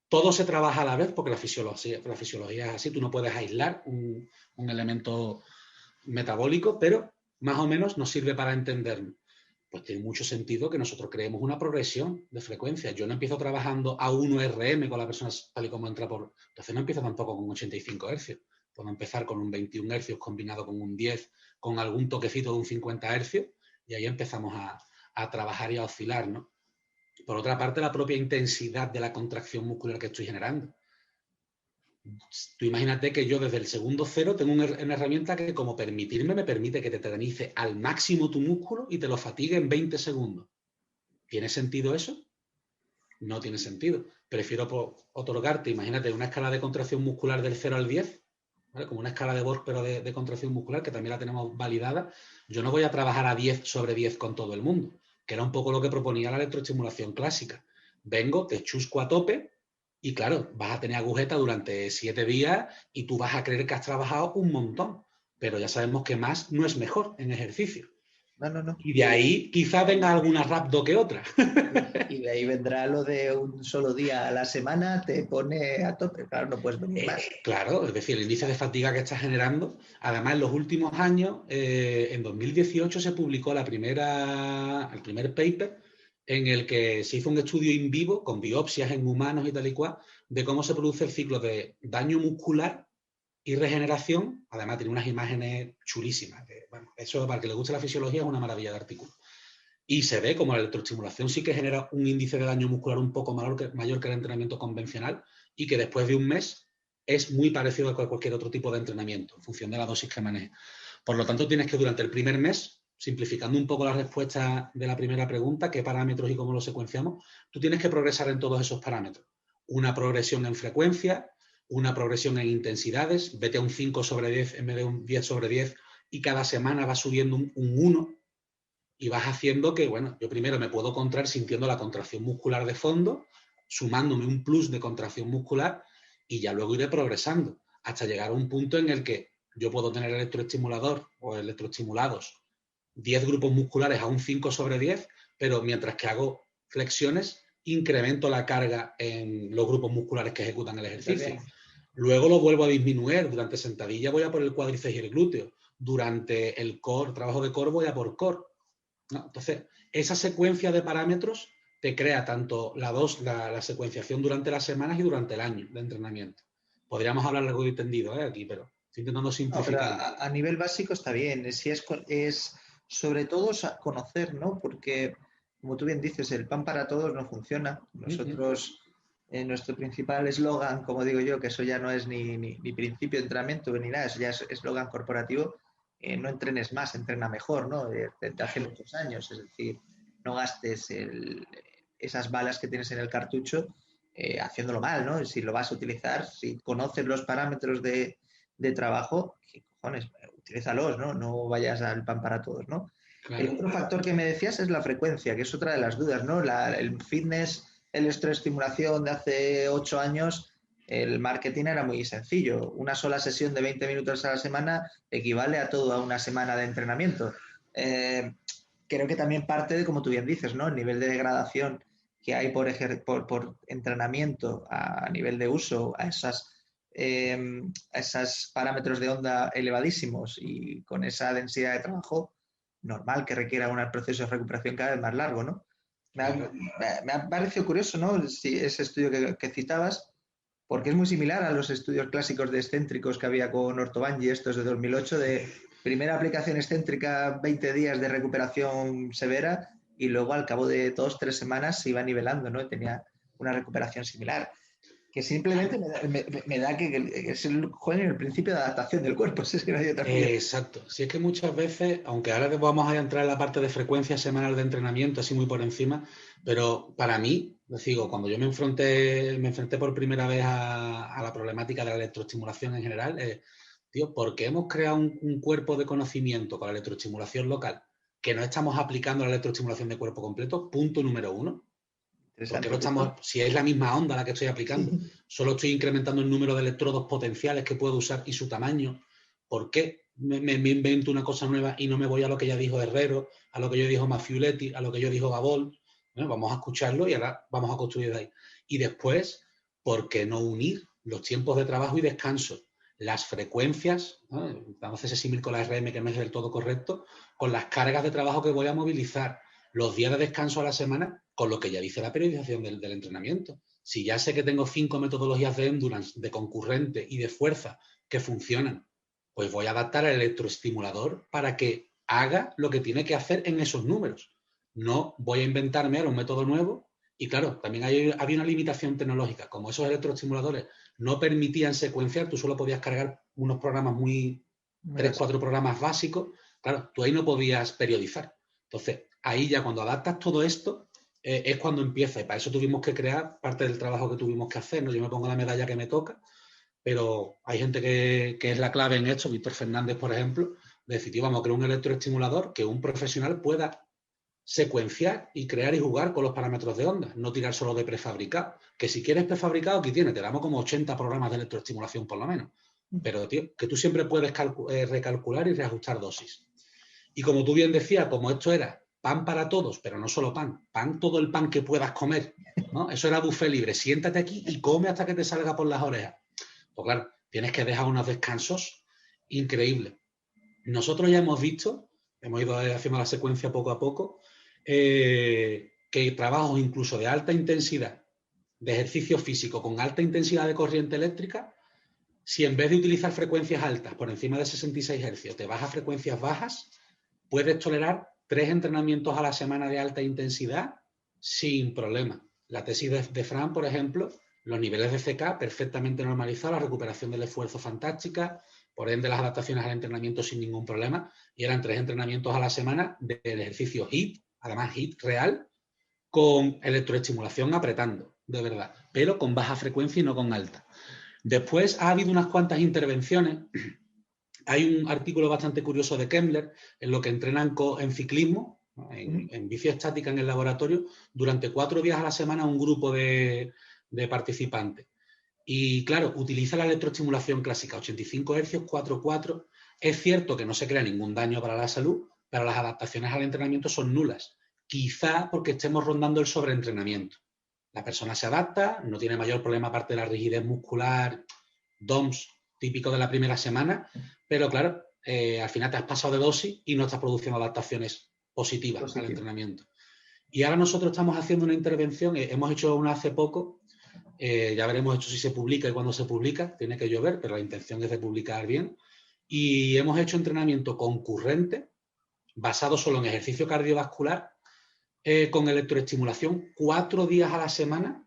Todo se trabaja a la vez porque la fisiología es así, tú no puedes aislar un elemento metabólico, pero más o menos nos sirve para entendernos. Pues tiene mucho sentido que nosotros creemos una progresión de frecuencia. Yo no empiezo trabajando a 1 RM con la persona tal y como entra por... Entonces no empiezo tampoco con 85 hercios. Puedo empezar con un 21 hercios combinado con un 10, con algún toquecito de un 50 hercios, y ahí empezamos a trabajar y a oscilar, ¿no? Por otra parte, la propia intensidad de la contracción muscular que estoy generando. Tú imagínate que yo desde el segundo cero tengo una herramienta que, como me permite que te tetanice al máximo tu músculo y te lo fatigue en 20 segundos. ¿Tiene sentido eso? No tiene sentido. Prefiero otorgarte, imagínate, una escala de contracción muscular del 0 al 10, ¿vale? Como una escala de Borg, pero de contracción muscular, que también la tenemos validada. Yo no voy a trabajar a 10 sobre 10 con todo el mundo, que era un poco lo que proponía la electroestimulación clásica. Vengo, te chusco a tope y claro, vas a tener agujeta durante 7 días y tú vas a creer que has trabajado un montón, pero ya sabemos que más no es mejor en ejercicio. No. Y de ahí quizá venga alguna rapdo que otra. Y de ahí vendrá lo de un solo día a la semana, te pone a tope. Claro, no puedes venir más. Claro, es decir, el índice de fatiga que está generando. Además, en los últimos años, en 2018 se publicó el primer paper en el que se hizo un estudio in vivo con biopsias en humanos y tal y cual de cómo se produce el ciclo de daño muscular y regeneración. Además tiene unas imágenes chulísimas. Bueno, eso para el que le guste la fisiología es una maravilla de artículo. Y se ve como la electroestimulación sí que genera un índice de daño muscular un poco mayor que el entrenamiento convencional y que después de un mes es muy parecido a cualquier otro tipo de entrenamiento en función de la dosis que maneje. Por lo tanto, tienes que durante el primer mes, simplificando un poco la respuesta de la primera pregunta, qué parámetros y cómo los secuenciamos, tú tienes que progresar en todos esos parámetros. Una progresión en frecuencia, una progresión en intensidades, vete a un 5/10 en vez de un 10/10 y cada semana vas subiendo un 1 y vas haciendo que, bueno, yo primero me puedo contraer sintiendo la contracción muscular de fondo, sumándome un plus de contracción muscular y ya luego iré progresando hasta llegar a un punto en el que yo puedo tener electroestimulador o electroestimulados 10 grupos musculares a un 5/10, pero mientras que hago flexiones, incremento la carga en los grupos musculares que ejecutan el ejercicio. Luego lo vuelvo a disminuir. Durante sentadilla voy a por el cuádriceps y el glúteo. Durante el core, trabajo de core, voy a por core, ¿no? Entonces, esa secuencia de parámetros te crea tanto la secuenciación durante las semanas y durante el año de entrenamiento. Podríamos hablar largo y tendido aquí, pero estoy intentando No, pero simplificar. a nivel básico está bien. Si es sobre todo conocer, ¿no? Porque, como tú bien dices, el pan para todos no funciona. Nosotros, nuestro principal eslogan, como digo yo, que eso ya no es ni principio de entrenamiento ni nada, eso ya es eslogan corporativo, no entrenes más, entrena mejor, ¿no? Desde hace muchos años. Es decir, no gastes esas balas que tienes en el cartucho haciéndolo mal, ¿no? Si lo vas a utilizar, si conoces los parámetros de trabajo, ¿qué cojones? Utilízalos, ¿no? No vayas al pan para todos, ¿no? Claro. El otro factor que me decías es la frecuencia, que es otra de las dudas, ¿no? El fitness, el electroestimulación de hace 8 años, el marketing era muy sencillo. Una sola sesión de 20 minutos a la semana equivale a toda una semana de entrenamiento. Creo que también parte de, como tú bien dices, ¿no? El nivel de degradación que hay por entrenamiento a nivel de uso a esos parámetros de onda elevadísimos y con esa densidad de trabajo normal que requiera un proceso de recuperación cada vez más largo, ¿no? Claro. Me ha parecido curioso, ¿no? Ese estudio que citabas, porque es muy similar a los estudios clásicos de excéntricos que había con Ortobanghi, estos de 2008, de primera aplicación excéntrica, 20 días de recuperación severa y luego al cabo de 2-3 semanas se iba nivelando, ¿no? Tenía una recuperación similar que simplemente me da que es el principio de adaptación del cuerpo. Es que no hay otra Exacto. Si es que muchas veces, aunque ahora vamos a entrar en la parte de frecuencia semanal de entrenamiento, así muy por encima, pero para mí, les digo, cuando yo me enfrenté por primera vez a la problemática de la electroestimulación en general, tío, ¿por qué hemos creado un cuerpo de conocimiento con la electroestimulación local que no estamos aplicando la electroestimulación de cuerpo completo? Punto número uno. Porque no estamos, si es la misma onda la que estoy aplicando, solo estoy incrementando el número de electrodos potenciales que puedo usar y su tamaño. ¿Por qué me invento una cosa nueva y no me voy a lo que ya dijo Herrero, a lo que yo dijo Mafiuletti, a lo que yo dijo Gabol? Bueno, vamos a escucharlo y ahora vamos a construir de ahí. Y después, ¿por qué no unir los tiempos de trabajo y descanso? Las frecuencias, ¿no? Vamos a hacer ese símil con la RM que no es del todo correcto, con las cargas de trabajo que voy a movilizar, los días de descanso a la semana, con lo que ya dice la periodización del entrenamiento. Si ya sé que tengo 5 metodologías de endurance, de concurrente y de fuerza que funcionan, pues voy a adaptar el electroestimulador para que haga lo que tiene que hacer en esos números. No voy a inventarme ahora un método nuevo. Y claro, también había una limitación tecnológica. Como esos electroestimuladores no permitían secuenciar, tú solo podías cargar unos programas 3-4 programas básicos. Claro, tú ahí no podías periodizar. Entonces, ahí ya cuando adaptas todo esto, es cuando empieza. Y para eso tuvimos que crear parte del trabajo que tuvimos que hacer, ¿no? Yo me pongo la medalla que me toca, pero hay gente que es la clave en esto. Víctor Fernández, por ejemplo, decidió, vamos a crear un electroestimulador que un profesional pueda secuenciar y crear y jugar con los parámetros de onda, no tirar solo de prefabricado. Que si quieres prefabricado, aquí tienes, te damos como 80 programas de electroestimulación por lo menos. Pero, tío, que tú siempre puedes recalcular y reajustar dosis. Y como tú bien decías, como esto era pan para todos, pero no solo pan todo el pan que puedas comer, ¿no? Eso era buffet libre, siéntate aquí y come hasta que te salga por las orejas. Pues claro, tienes que dejar unos descansos increíbles. Nosotros ya hemos visto, hemos ido haciendo la secuencia poco a poco, que trabajos incluso de alta intensidad, de ejercicio físico con alta intensidad de corriente eléctrica, Si en vez de utilizar frecuencias altas por encima de 66 Hz te vas a frecuencias bajas, puedes tolerar 3 entrenamientos a la semana de alta intensidad sin problema. La tesis de Fran, por ejemplo, los niveles de CK perfectamente normalizados, la recuperación del esfuerzo fantástica, por ende las adaptaciones al entrenamiento sin ningún problema, y eran 3 entrenamientos a la semana del ejercicio HIIT, además HIIT real, con electroestimulación apretando, de verdad, pero con baja frecuencia y no con alta. Después ha habido unas cuantas intervenciones. Hay un artículo bastante curioso de Kemmler en lo que entrenan en ciclismo, ¿no? En bici estática en el laboratorio, durante 4 días a la semana un grupo de participantes. Y claro, utiliza la electroestimulación clásica, 85 Hz, 4/4. Es cierto que no se crea ningún daño para la salud, pero las adaptaciones al entrenamiento son nulas. Quizá porque estemos rondando el sobreentrenamiento. La persona se adapta, no tiene mayor problema aparte de la rigidez muscular, DOMS, típico de la primera semana, pero claro, al final te has pasado de dosis y no estás produciendo adaptaciones positivas al entrenamiento. Y ahora nosotros estamos haciendo una intervención, hemos hecho una hace poco, ya veremos esto si se publica y cuándo se publica, tiene que llover, pero la intención es de publicar bien. Y hemos hecho entrenamiento concurrente, basado solo en ejercicio cardiovascular, con electroestimulación 4 días a la semana,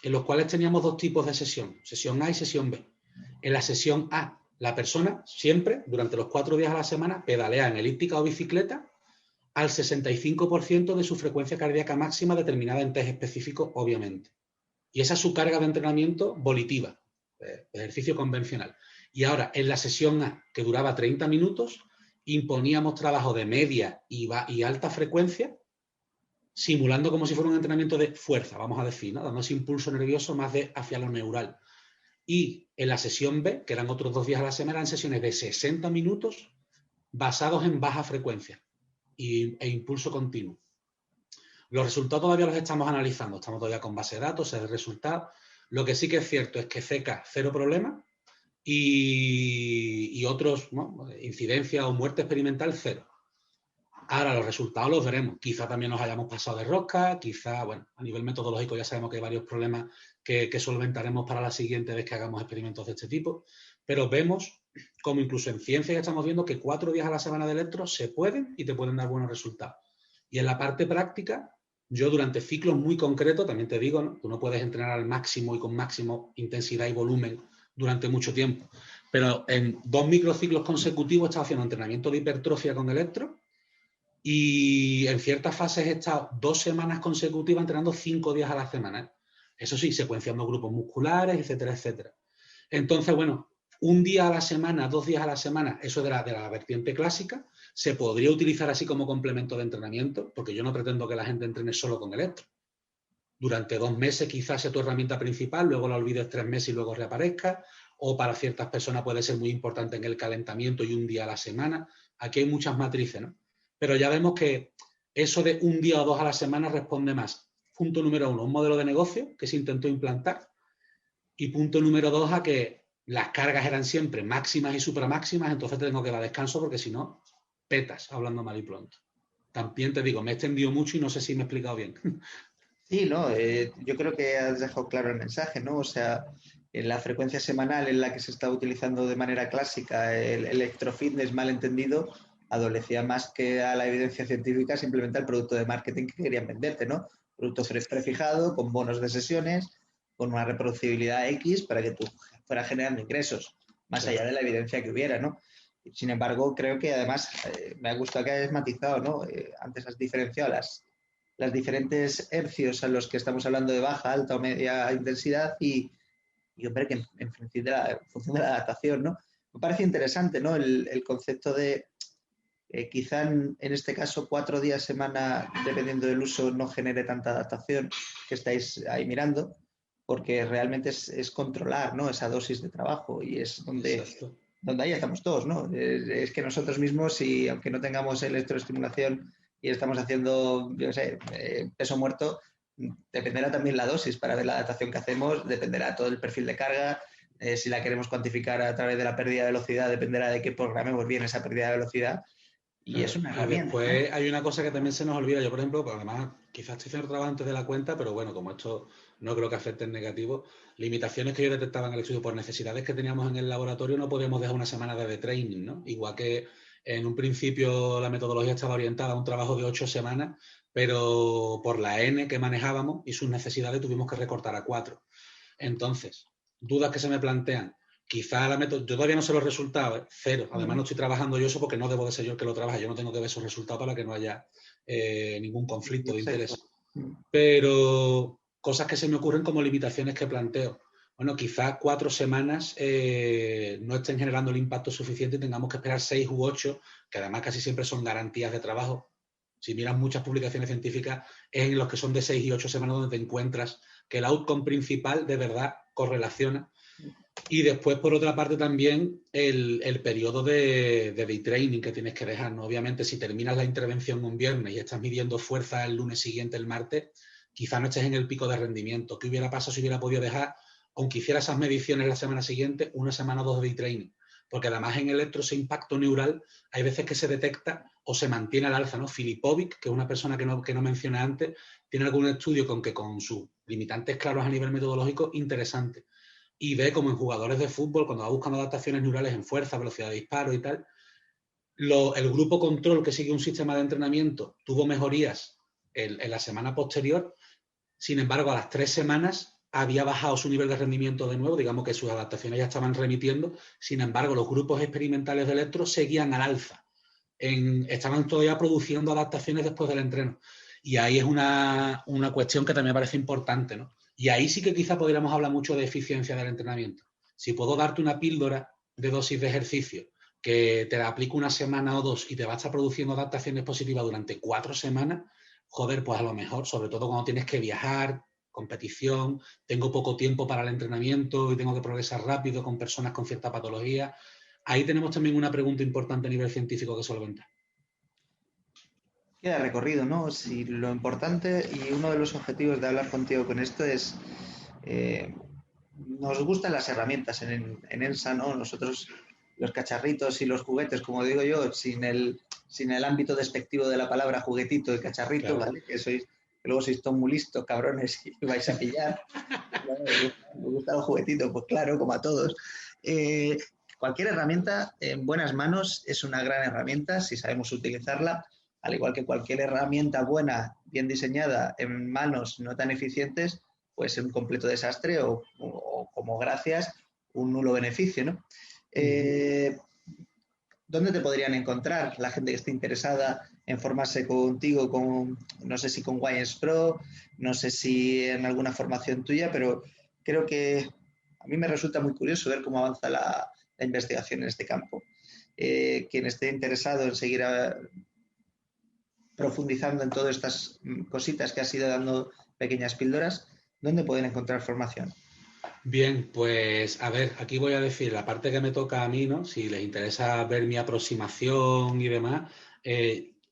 en los cuales teníamos 2 tipos de sesión A y sesión B. En la sesión A, la persona siempre, durante los 4 días a la semana, pedalea en elíptica o bicicleta al 65% de su frecuencia cardíaca máxima determinada en test específico, obviamente. Y esa es su carga de entrenamiento volitiva, ejercicio convencional. Y ahora, en la sesión A, que duraba 30 minutos, imponíamos trabajo de media y alta frecuencia, simulando como si fuera un entrenamiento de fuerza, vamos a decir, ¿no? Dando ese impulso nervioso más hacia lo neural. Y en la sesión B, que eran otros 2 días a la semana, eran sesiones de 60 minutos basados en baja frecuencia e impulso continuo. Los resultados todavía los estamos analizando, estamos todavía con base de datos, de resultados. Lo que sí que es cierto es que CK, 0 problema, y otros, ¿no? Incidencia o muerte experimental, 0. Ahora los resultados los veremos. Quizá también nos hayamos pasado de rosca, quizá, bueno, a nivel metodológico ya sabemos que hay varios problemas que solventaremos para la siguiente vez que hagamos experimentos de este tipo, pero vemos como incluso en ciencia ya estamos viendo que 4 días a la semana de electro se pueden y te pueden dar buenos resultados. Y en la parte práctica, yo durante ciclos muy concretos, también te digo, ¿no? Tú no puedes entrenar al máximo y con máximo intensidad y volumen durante mucho tiempo, pero en 2 microciclos consecutivos he estado haciendo entrenamiento de hipertrofia con electro. Y en ciertas fases he estado 2 semanas consecutivas entrenando 5 días a la semana. Eso sí, secuenciando grupos musculares, etcétera, etcétera. Entonces, bueno, 1 día a la semana, 2 días a la semana, eso de la vertiente clásica, se podría utilizar así como complemento de entrenamiento, porque yo no pretendo que la gente entrene solo con electro. Durante 2 meses quizás sea tu herramienta principal, luego la olvides 3 meses y luego reaparezca, o para ciertas personas puede ser muy importante en el calentamiento y 1 día a la semana. Aquí hay muchas matrices, ¿no? Pero ya vemos que eso de 1 día o 2 a la semana responde más. Punto número 1, un modelo de negocio que se intentó implantar. Y punto número 2, a que las cargas eran siempre máximas y supramáximas, entonces tengo que dar descanso porque si no, petas, hablando mal y pronto. También te digo, me he extendido mucho y no sé si me he explicado bien. Sí, no, yo creo que has dejado claro el mensaje, ¿no? O sea, en la frecuencia semanal en la que se está utilizando de manera clásica el electrofitness mal entendido, adolecía más que a la evidencia científica simplemente al producto de marketing que querían venderte, ¿no? Producto prefijado, con bonos de sesiones, con una reproducibilidad X para que tú fueras generando ingresos, más allá de la evidencia que hubiera, ¿no? Sin embargo, creo que además me ha gustado que hayas matizado, ¿no? Antes has diferenciado las diferentes hercios a los que estamos hablando de baja, alta o media intensidad y hombre, que en función de la adaptación, ¿no? Me parece interesante, ¿no? El concepto de quizá en este caso 4 días semana, dependiendo del uso, no genere tanta adaptación que estáis ahí mirando, porque realmente es controlar, ¿no? Esa dosis de trabajo y es donde ahí estamos todos, ¿no? Es que nosotros mismos, y aunque no tengamos electroestimulación y estamos haciendo, yo sé, peso muerto, dependerá también la dosis para ver la adaptación que hacemos, dependerá todo el perfil de carga, si la queremos cuantificar a través de la pérdida de velocidad, dependerá de que programemos bien esa pérdida de velocidad Y es una Y herramienta, después hay una cosa que también se nos olvida. Yo, por ejemplo, pues además, quizás estoy haciendo trabajo antes de la cuenta, pero bueno, como esto no creo que afecte en negativo, limitaciones que yo detectaba en el estudio por necesidades que teníamos en el laboratorio, no podíamos dejar una semana de training, ¿no? Igual que en un principio la metodología estaba orientada a un trabajo de 8 semanas, pero por la N que manejábamos y sus necesidades tuvimos que recortar a 4. Entonces, dudas que se me plantean. Quizá yo todavía no sé los resultados, cero. Además, no estoy trabajando yo eso porque no debo de ser yo el que lo trabaja. Yo no tengo que ver esos resultados para que no haya ningún conflicto de Exacto. interés. Pero cosas que se me ocurren como limitaciones que planteo. Bueno, quizá 4 semanas no estén generando el impacto suficiente y tengamos que esperar 6 u 8, que además casi siempre son garantías de trabajo. Si miras muchas publicaciones científicas, es en los que son de 6 y 8 semanas donde te encuentras que el outcome principal de verdad correlaciona. Y después, por otra parte, también el periodo de day training que tienes que dejar, ¿no? Obviamente, si terminas la intervención un viernes y estás midiendo fuerza el lunes siguiente, el martes, quizá no estés en el pico de rendimiento. ¿Qué hubiera pasado si hubiera podido dejar, aunque hiciera esas mediciones la semana siguiente, una semana o 2 de day training? Porque además en electro ese impacto neural hay veces que se detecta o se mantiene al alza, ¿no? Filipovic, que es una persona que no mencioné antes, tiene algún estudio con sus limitantes claros a nivel metodológico interesante. Y ve como en jugadores de fútbol, cuando va buscando adaptaciones neurales en fuerza, velocidad de disparo y tal, el grupo control que sigue un sistema de entrenamiento tuvo mejorías en la semana posterior. Sin embargo, a las 3 semanas había bajado su nivel de rendimiento de nuevo, digamos que sus adaptaciones ya estaban remitiendo. Sin embargo, los grupos experimentales de electro seguían al alza. Estaban todavía produciendo adaptaciones después del entreno. Y ahí es una cuestión que también me parece importante, ¿no? Y ahí sí que quizá podríamos hablar mucho de eficiencia del entrenamiento. Si puedo darte una píldora de dosis de ejercicio que te la aplico una semana o 2 y te va a estar produciendo adaptaciones positivas durante 4 semanas, joder, pues a lo mejor, sobre todo cuando tienes que viajar, competición, tengo poco tiempo para el entrenamiento y tengo que progresar rápido con personas con cierta patología. Ahí tenemos también una pregunta importante a nivel científico que solventar. Queda recorrido, ¿no? Si lo importante y uno de los objetivos de hablar contigo con esto es, eh, nos gustan las herramientas en ENSA, ¿no? Nosotros los cacharritos y los juguetes, como digo yo, sin el ámbito despectivo de la palabra juguetito y cacharrito, Claro. ¿vale? Que luego sois todos muy listos, cabrones, y vais a pillar. Claro, me gusta el juguetito, pues claro, como a todos. Eh, Cualquier herramienta en buenas manos es una gran herramienta si sabemos utilizarla, al igual que cualquier herramienta buena, bien diseñada, en manos no tan eficientes, puede ser un completo desastre o como gracias, un nulo beneficio, ¿no? ¿Dónde te podrían encontrar la gente que esté interesada en formarse contigo, no sé si con Wines Pro, no sé si en alguna formación tuya, pero creo que a mí me resulta muy curioso ver cómo avanza la investigación en este campo. Quien esté interesado en seguir profundizando en todas estas cositas que has ido dando pequeñas píldoras, ¿dónde pueden encontrar formación? Bien, pues a ver, aquí voy a decir la parte que me toca a mí, ¿no? Si les interesa ver mi aproximación y demás,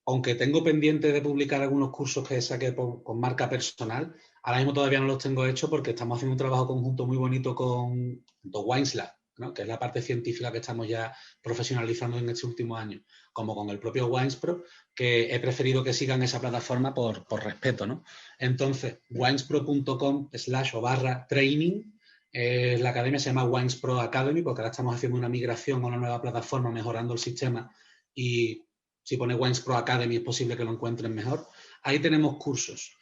aunque tengo pendiente de publicar algunos cursos que saqué con marca personal, ahora mismo todavía no los tengo hechos porque estamos haciendo un trabajo conjunto muy bonito con Wineslab, ¿no? Que es la parte científica que estamos ya profesionalizando en este último año, como con el propio WinesPro, que he preferido que sigan esa plataforma por respeto, ¿no? Entonces, winespro.com/training. La academia se llama Wines Pro Academy porque ahora estamos haciendo una migración a una nueva plataforma, mejorando el sistema y si pone Wines Pro Academy es posible que lo encuentren mejor. Ahí tenemos cursos.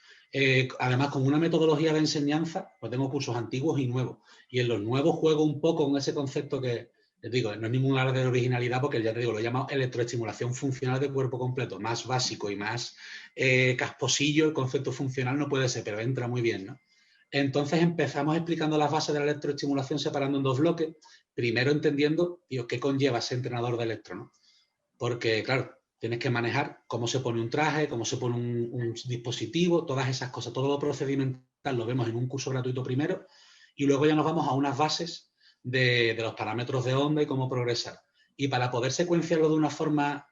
Además, con una metodología de enseñanza, pues tengo cursos antiguos y nuevos. Y en los nuevos juego un poco con ese concepto que, les digo, no es ningún área de originalidad porque ya te digo, lo he llamado electroestimulación funcional de cuerpo completo, más básico y más casposillo, el concepto funcional no puede ser, pero entra muy bien, ¿no? Entonces empezamos explicando las bases de la electroestimulación separando en 2 bloques. Primero entendiendo, tío, qué conlleva ser entrenador de electro, ¿no? Porque, claro, tienes que manejar cómo se pone un traje, cómo se pone un dispositivo, todas esas cosas. Todo lo procedimental lo vemos en un curso gratuito primero y luego ya nos vamos a unas bases de los parámetros de onda y cómo progresar. Y para poder secuenciarlo de una forma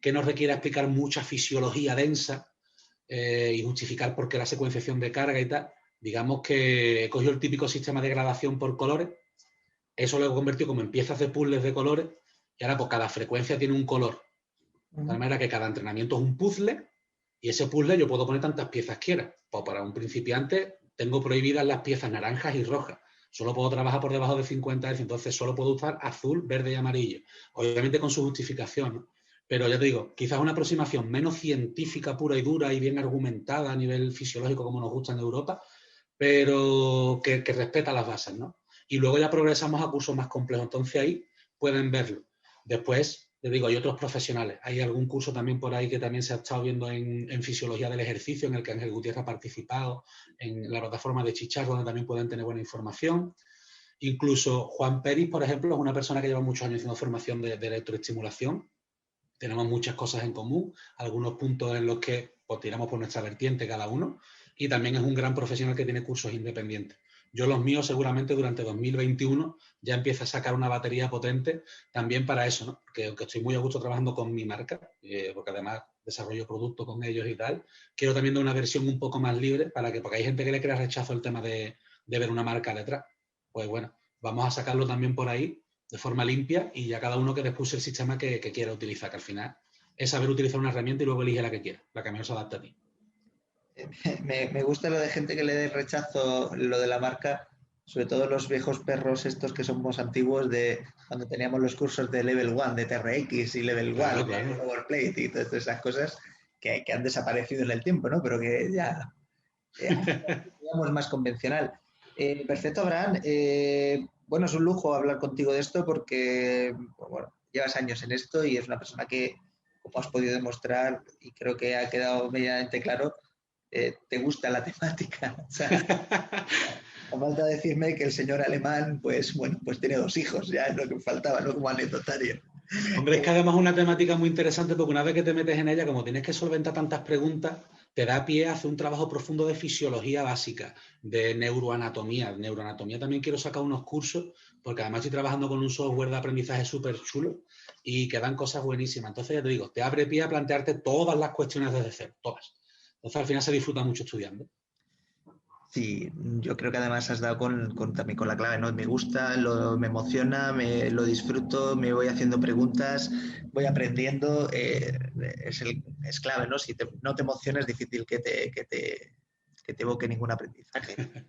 que no requiera explicar mucha fisiología densa y justificar por qué la secuenciación de carga y tal, digamos que he cogido el típico sistema de gradación por colores, eso lo he convertido como en piezas de puzzles de colores y ahora pues cada frecuencia tiene un color. De tal manera que cada entrenamiento es un puzzle y ese puzzle yo puedo poner tantas piezas quiera. Pues para un principiante tengo prohibidas las piezas naranjas y rojas. Solo puedo trabajar por debajo de 50 Hz, entonces solo puedo usar azul, verde y amarillo. Obviamente con su justificación, ¿no? Pero ya te digo, quizás una aproximación menos científica, pura y dura y bien argumentada a nivel fisiológico como nos gusta en Europa, pero que respeta las bases, ¿no? Y luego ya progresamos a cursos más complejos. Entonces ahí pueden verlo. Después, te digo, hay otros profesionales. Hay algún curso también por ahí que también se ha estado viendo en fisiología del ejercicio, en el que Ángel Gutiérrez ha participado, en la plataforma de Chicharro, donde también pueden tener buena información. Incluso Juan Peris, por ejemplo, es una persona que lleva muchos años haciendo formación de electroestimulación. Tenemos muchas cosas en común, algunos puntos en los que pues, tiramos por nuestra vertiente cada uno, y también es un gran profesional que tiene cursos independientes. Yo los míos seguramente durante 2021 ya empiezo a sacar una batería potente también para eso, ¿no? Porque aunque estoy muy a gusto trabajando con mi marca, porque además desarrollo producto con ellos y tal, quiero también dar una versión un poco más libre porque hay gente que le crea rechazo el tema de ver una marca detrás. Pues bueno, vamos a sacarlo también por ahí de forma limpia y ya cada uno que después el sistema que quiera utilizar, que al final es saber utilizar una herramienta y luego elige la que quiera, la que mejor se adapta a ti. Me gusta lo de gente que le dé rechazo, lo de la marca, sobre todo los viejos perros estos que somos antiguos de cuando teníamos los cursos de Level 1, de TRX y Level 1, Claro, de claro. Overplate y todas esas cosas que han desaparecido en el tiempo, ¿no? Pero que ya digamos más convencional. Perfecto, Abraham. Bueno, es un lujo hablar contigo de esto porque, pues, bueno, llevas años en esto y es una persona que, como has podido demostrar, y creo que ha quedado medianamente claro, te gusta la temática. O sea, a falta decirme que el señor alemán, pues bueno, pues tiene 2 hijos, ya es lo que faltaba, no como anecdotario. Hombre, es que además es una temática muy interesante porque una vez que te metes en ella, como tienes que solventar tantas preguntas, te da pie a hacer un trabajo profundo de fisiología básica, de neuroanatomía. Neuroanatomía también quiero sacar unos cursos porque además estoy trabajando con un software de aprendizaje súper chulo y que dan cosas buenísimas. Entonces, ya te digo, te abre pie a plantearte todas las cuestiones desde cero, todas. Entonces, al final se disfruta mucho estudiando. Sí, yo creo que además has dado también con la clave, ¿no? Me gusta, me emociona, lo disfruto, me voy haciendo preguntas, voy aprendiendo, es clave, ¿no? Si no te emociona es difícil que te evoque ningún aprendizaje.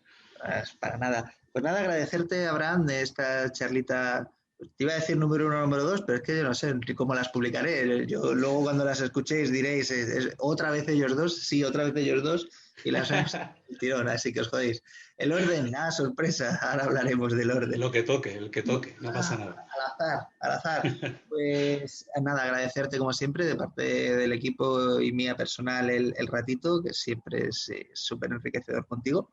Para nada. Pues nada, agradecerte, Abraham, de esta charlita. Te iba a decir número 1, número 2, pero es que yo no sé ni cómo las publicaré. Yo luego cuando las escuchéis diréis, otra vez ellos dos, sí, otra vez ellos dos, y las hemos el tirón, así que os jodéis. El orden, sorpresa, ahora hablaremos del orden. Lo que toque, el que toque, no pasa nada. Al azar. Pues nada, agradecerte como siempre de parte del equipo y mía personal el ratito, que siempre es súper enriquecedor contigo.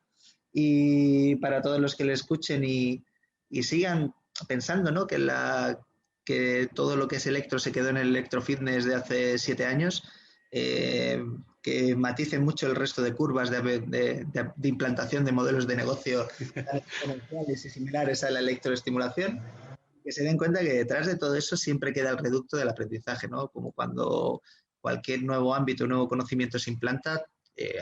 Y para todos los que le escuchen y sigan pensando, ¿no? Que todo lo que es electro se quedó en el electrofitness de hace 7 años, que maticen mucho el resto de curvas de implantación de modelos de negocio exponenciales y similares a la electroestimulación, que se den cuenta que detrás de todo eso siempre queda el reducto del aprendizaje, ¿no? Como cuando cualquier nuevo ámbito, nuevo conocimiento se implanta,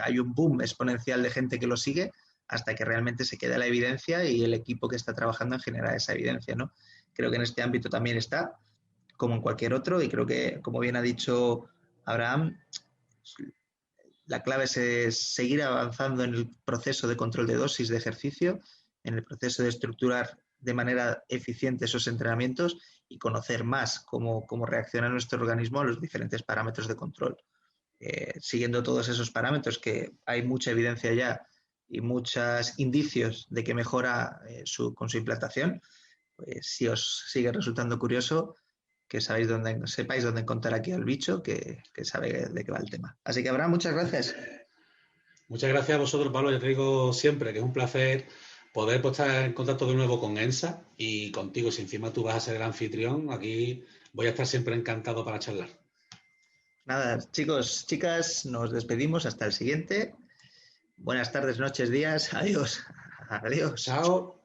hay un boom exponencial de gente que lo sigue hasta que realmente se queda la evidencia y el equipo que está trabajando en generar esa evidencia, ¿no? Creo que en este ámbito también está, como en cualquier otro, y creo que, como bien ha dicho Abraham, la clave es seguir avanzando en el proceso de control de dosis de ejercicio, en el proceso de estructurar de manera eficiente esos entrenamientos y conocer más cómo reacciona nuestro organismo a los diferentes parámetros de control. Siguiendo todos esos parámetros que hay mucha evidencia ya y muchos indicios de que mejora con su implantación, pues si os sigue resultando curioso, que sepáis dónde encontrar aquí al bicho, que sabe de qué va el tema. Así que, Abraham, muchas gracias. Muchas gracias a vosotros, Pablo. Ya te digo siempre que es un placer poder estar en contacto de nuevo con ENSA y contigo. Si encima tú vas a ser el anfitrión, aquí voy a estar siempre encantado para charlar. Nada, chicos, chicas, nos despedimos hasta el siguiente. Buenas tardes, noches, días. Adiós. Adiós. Chao.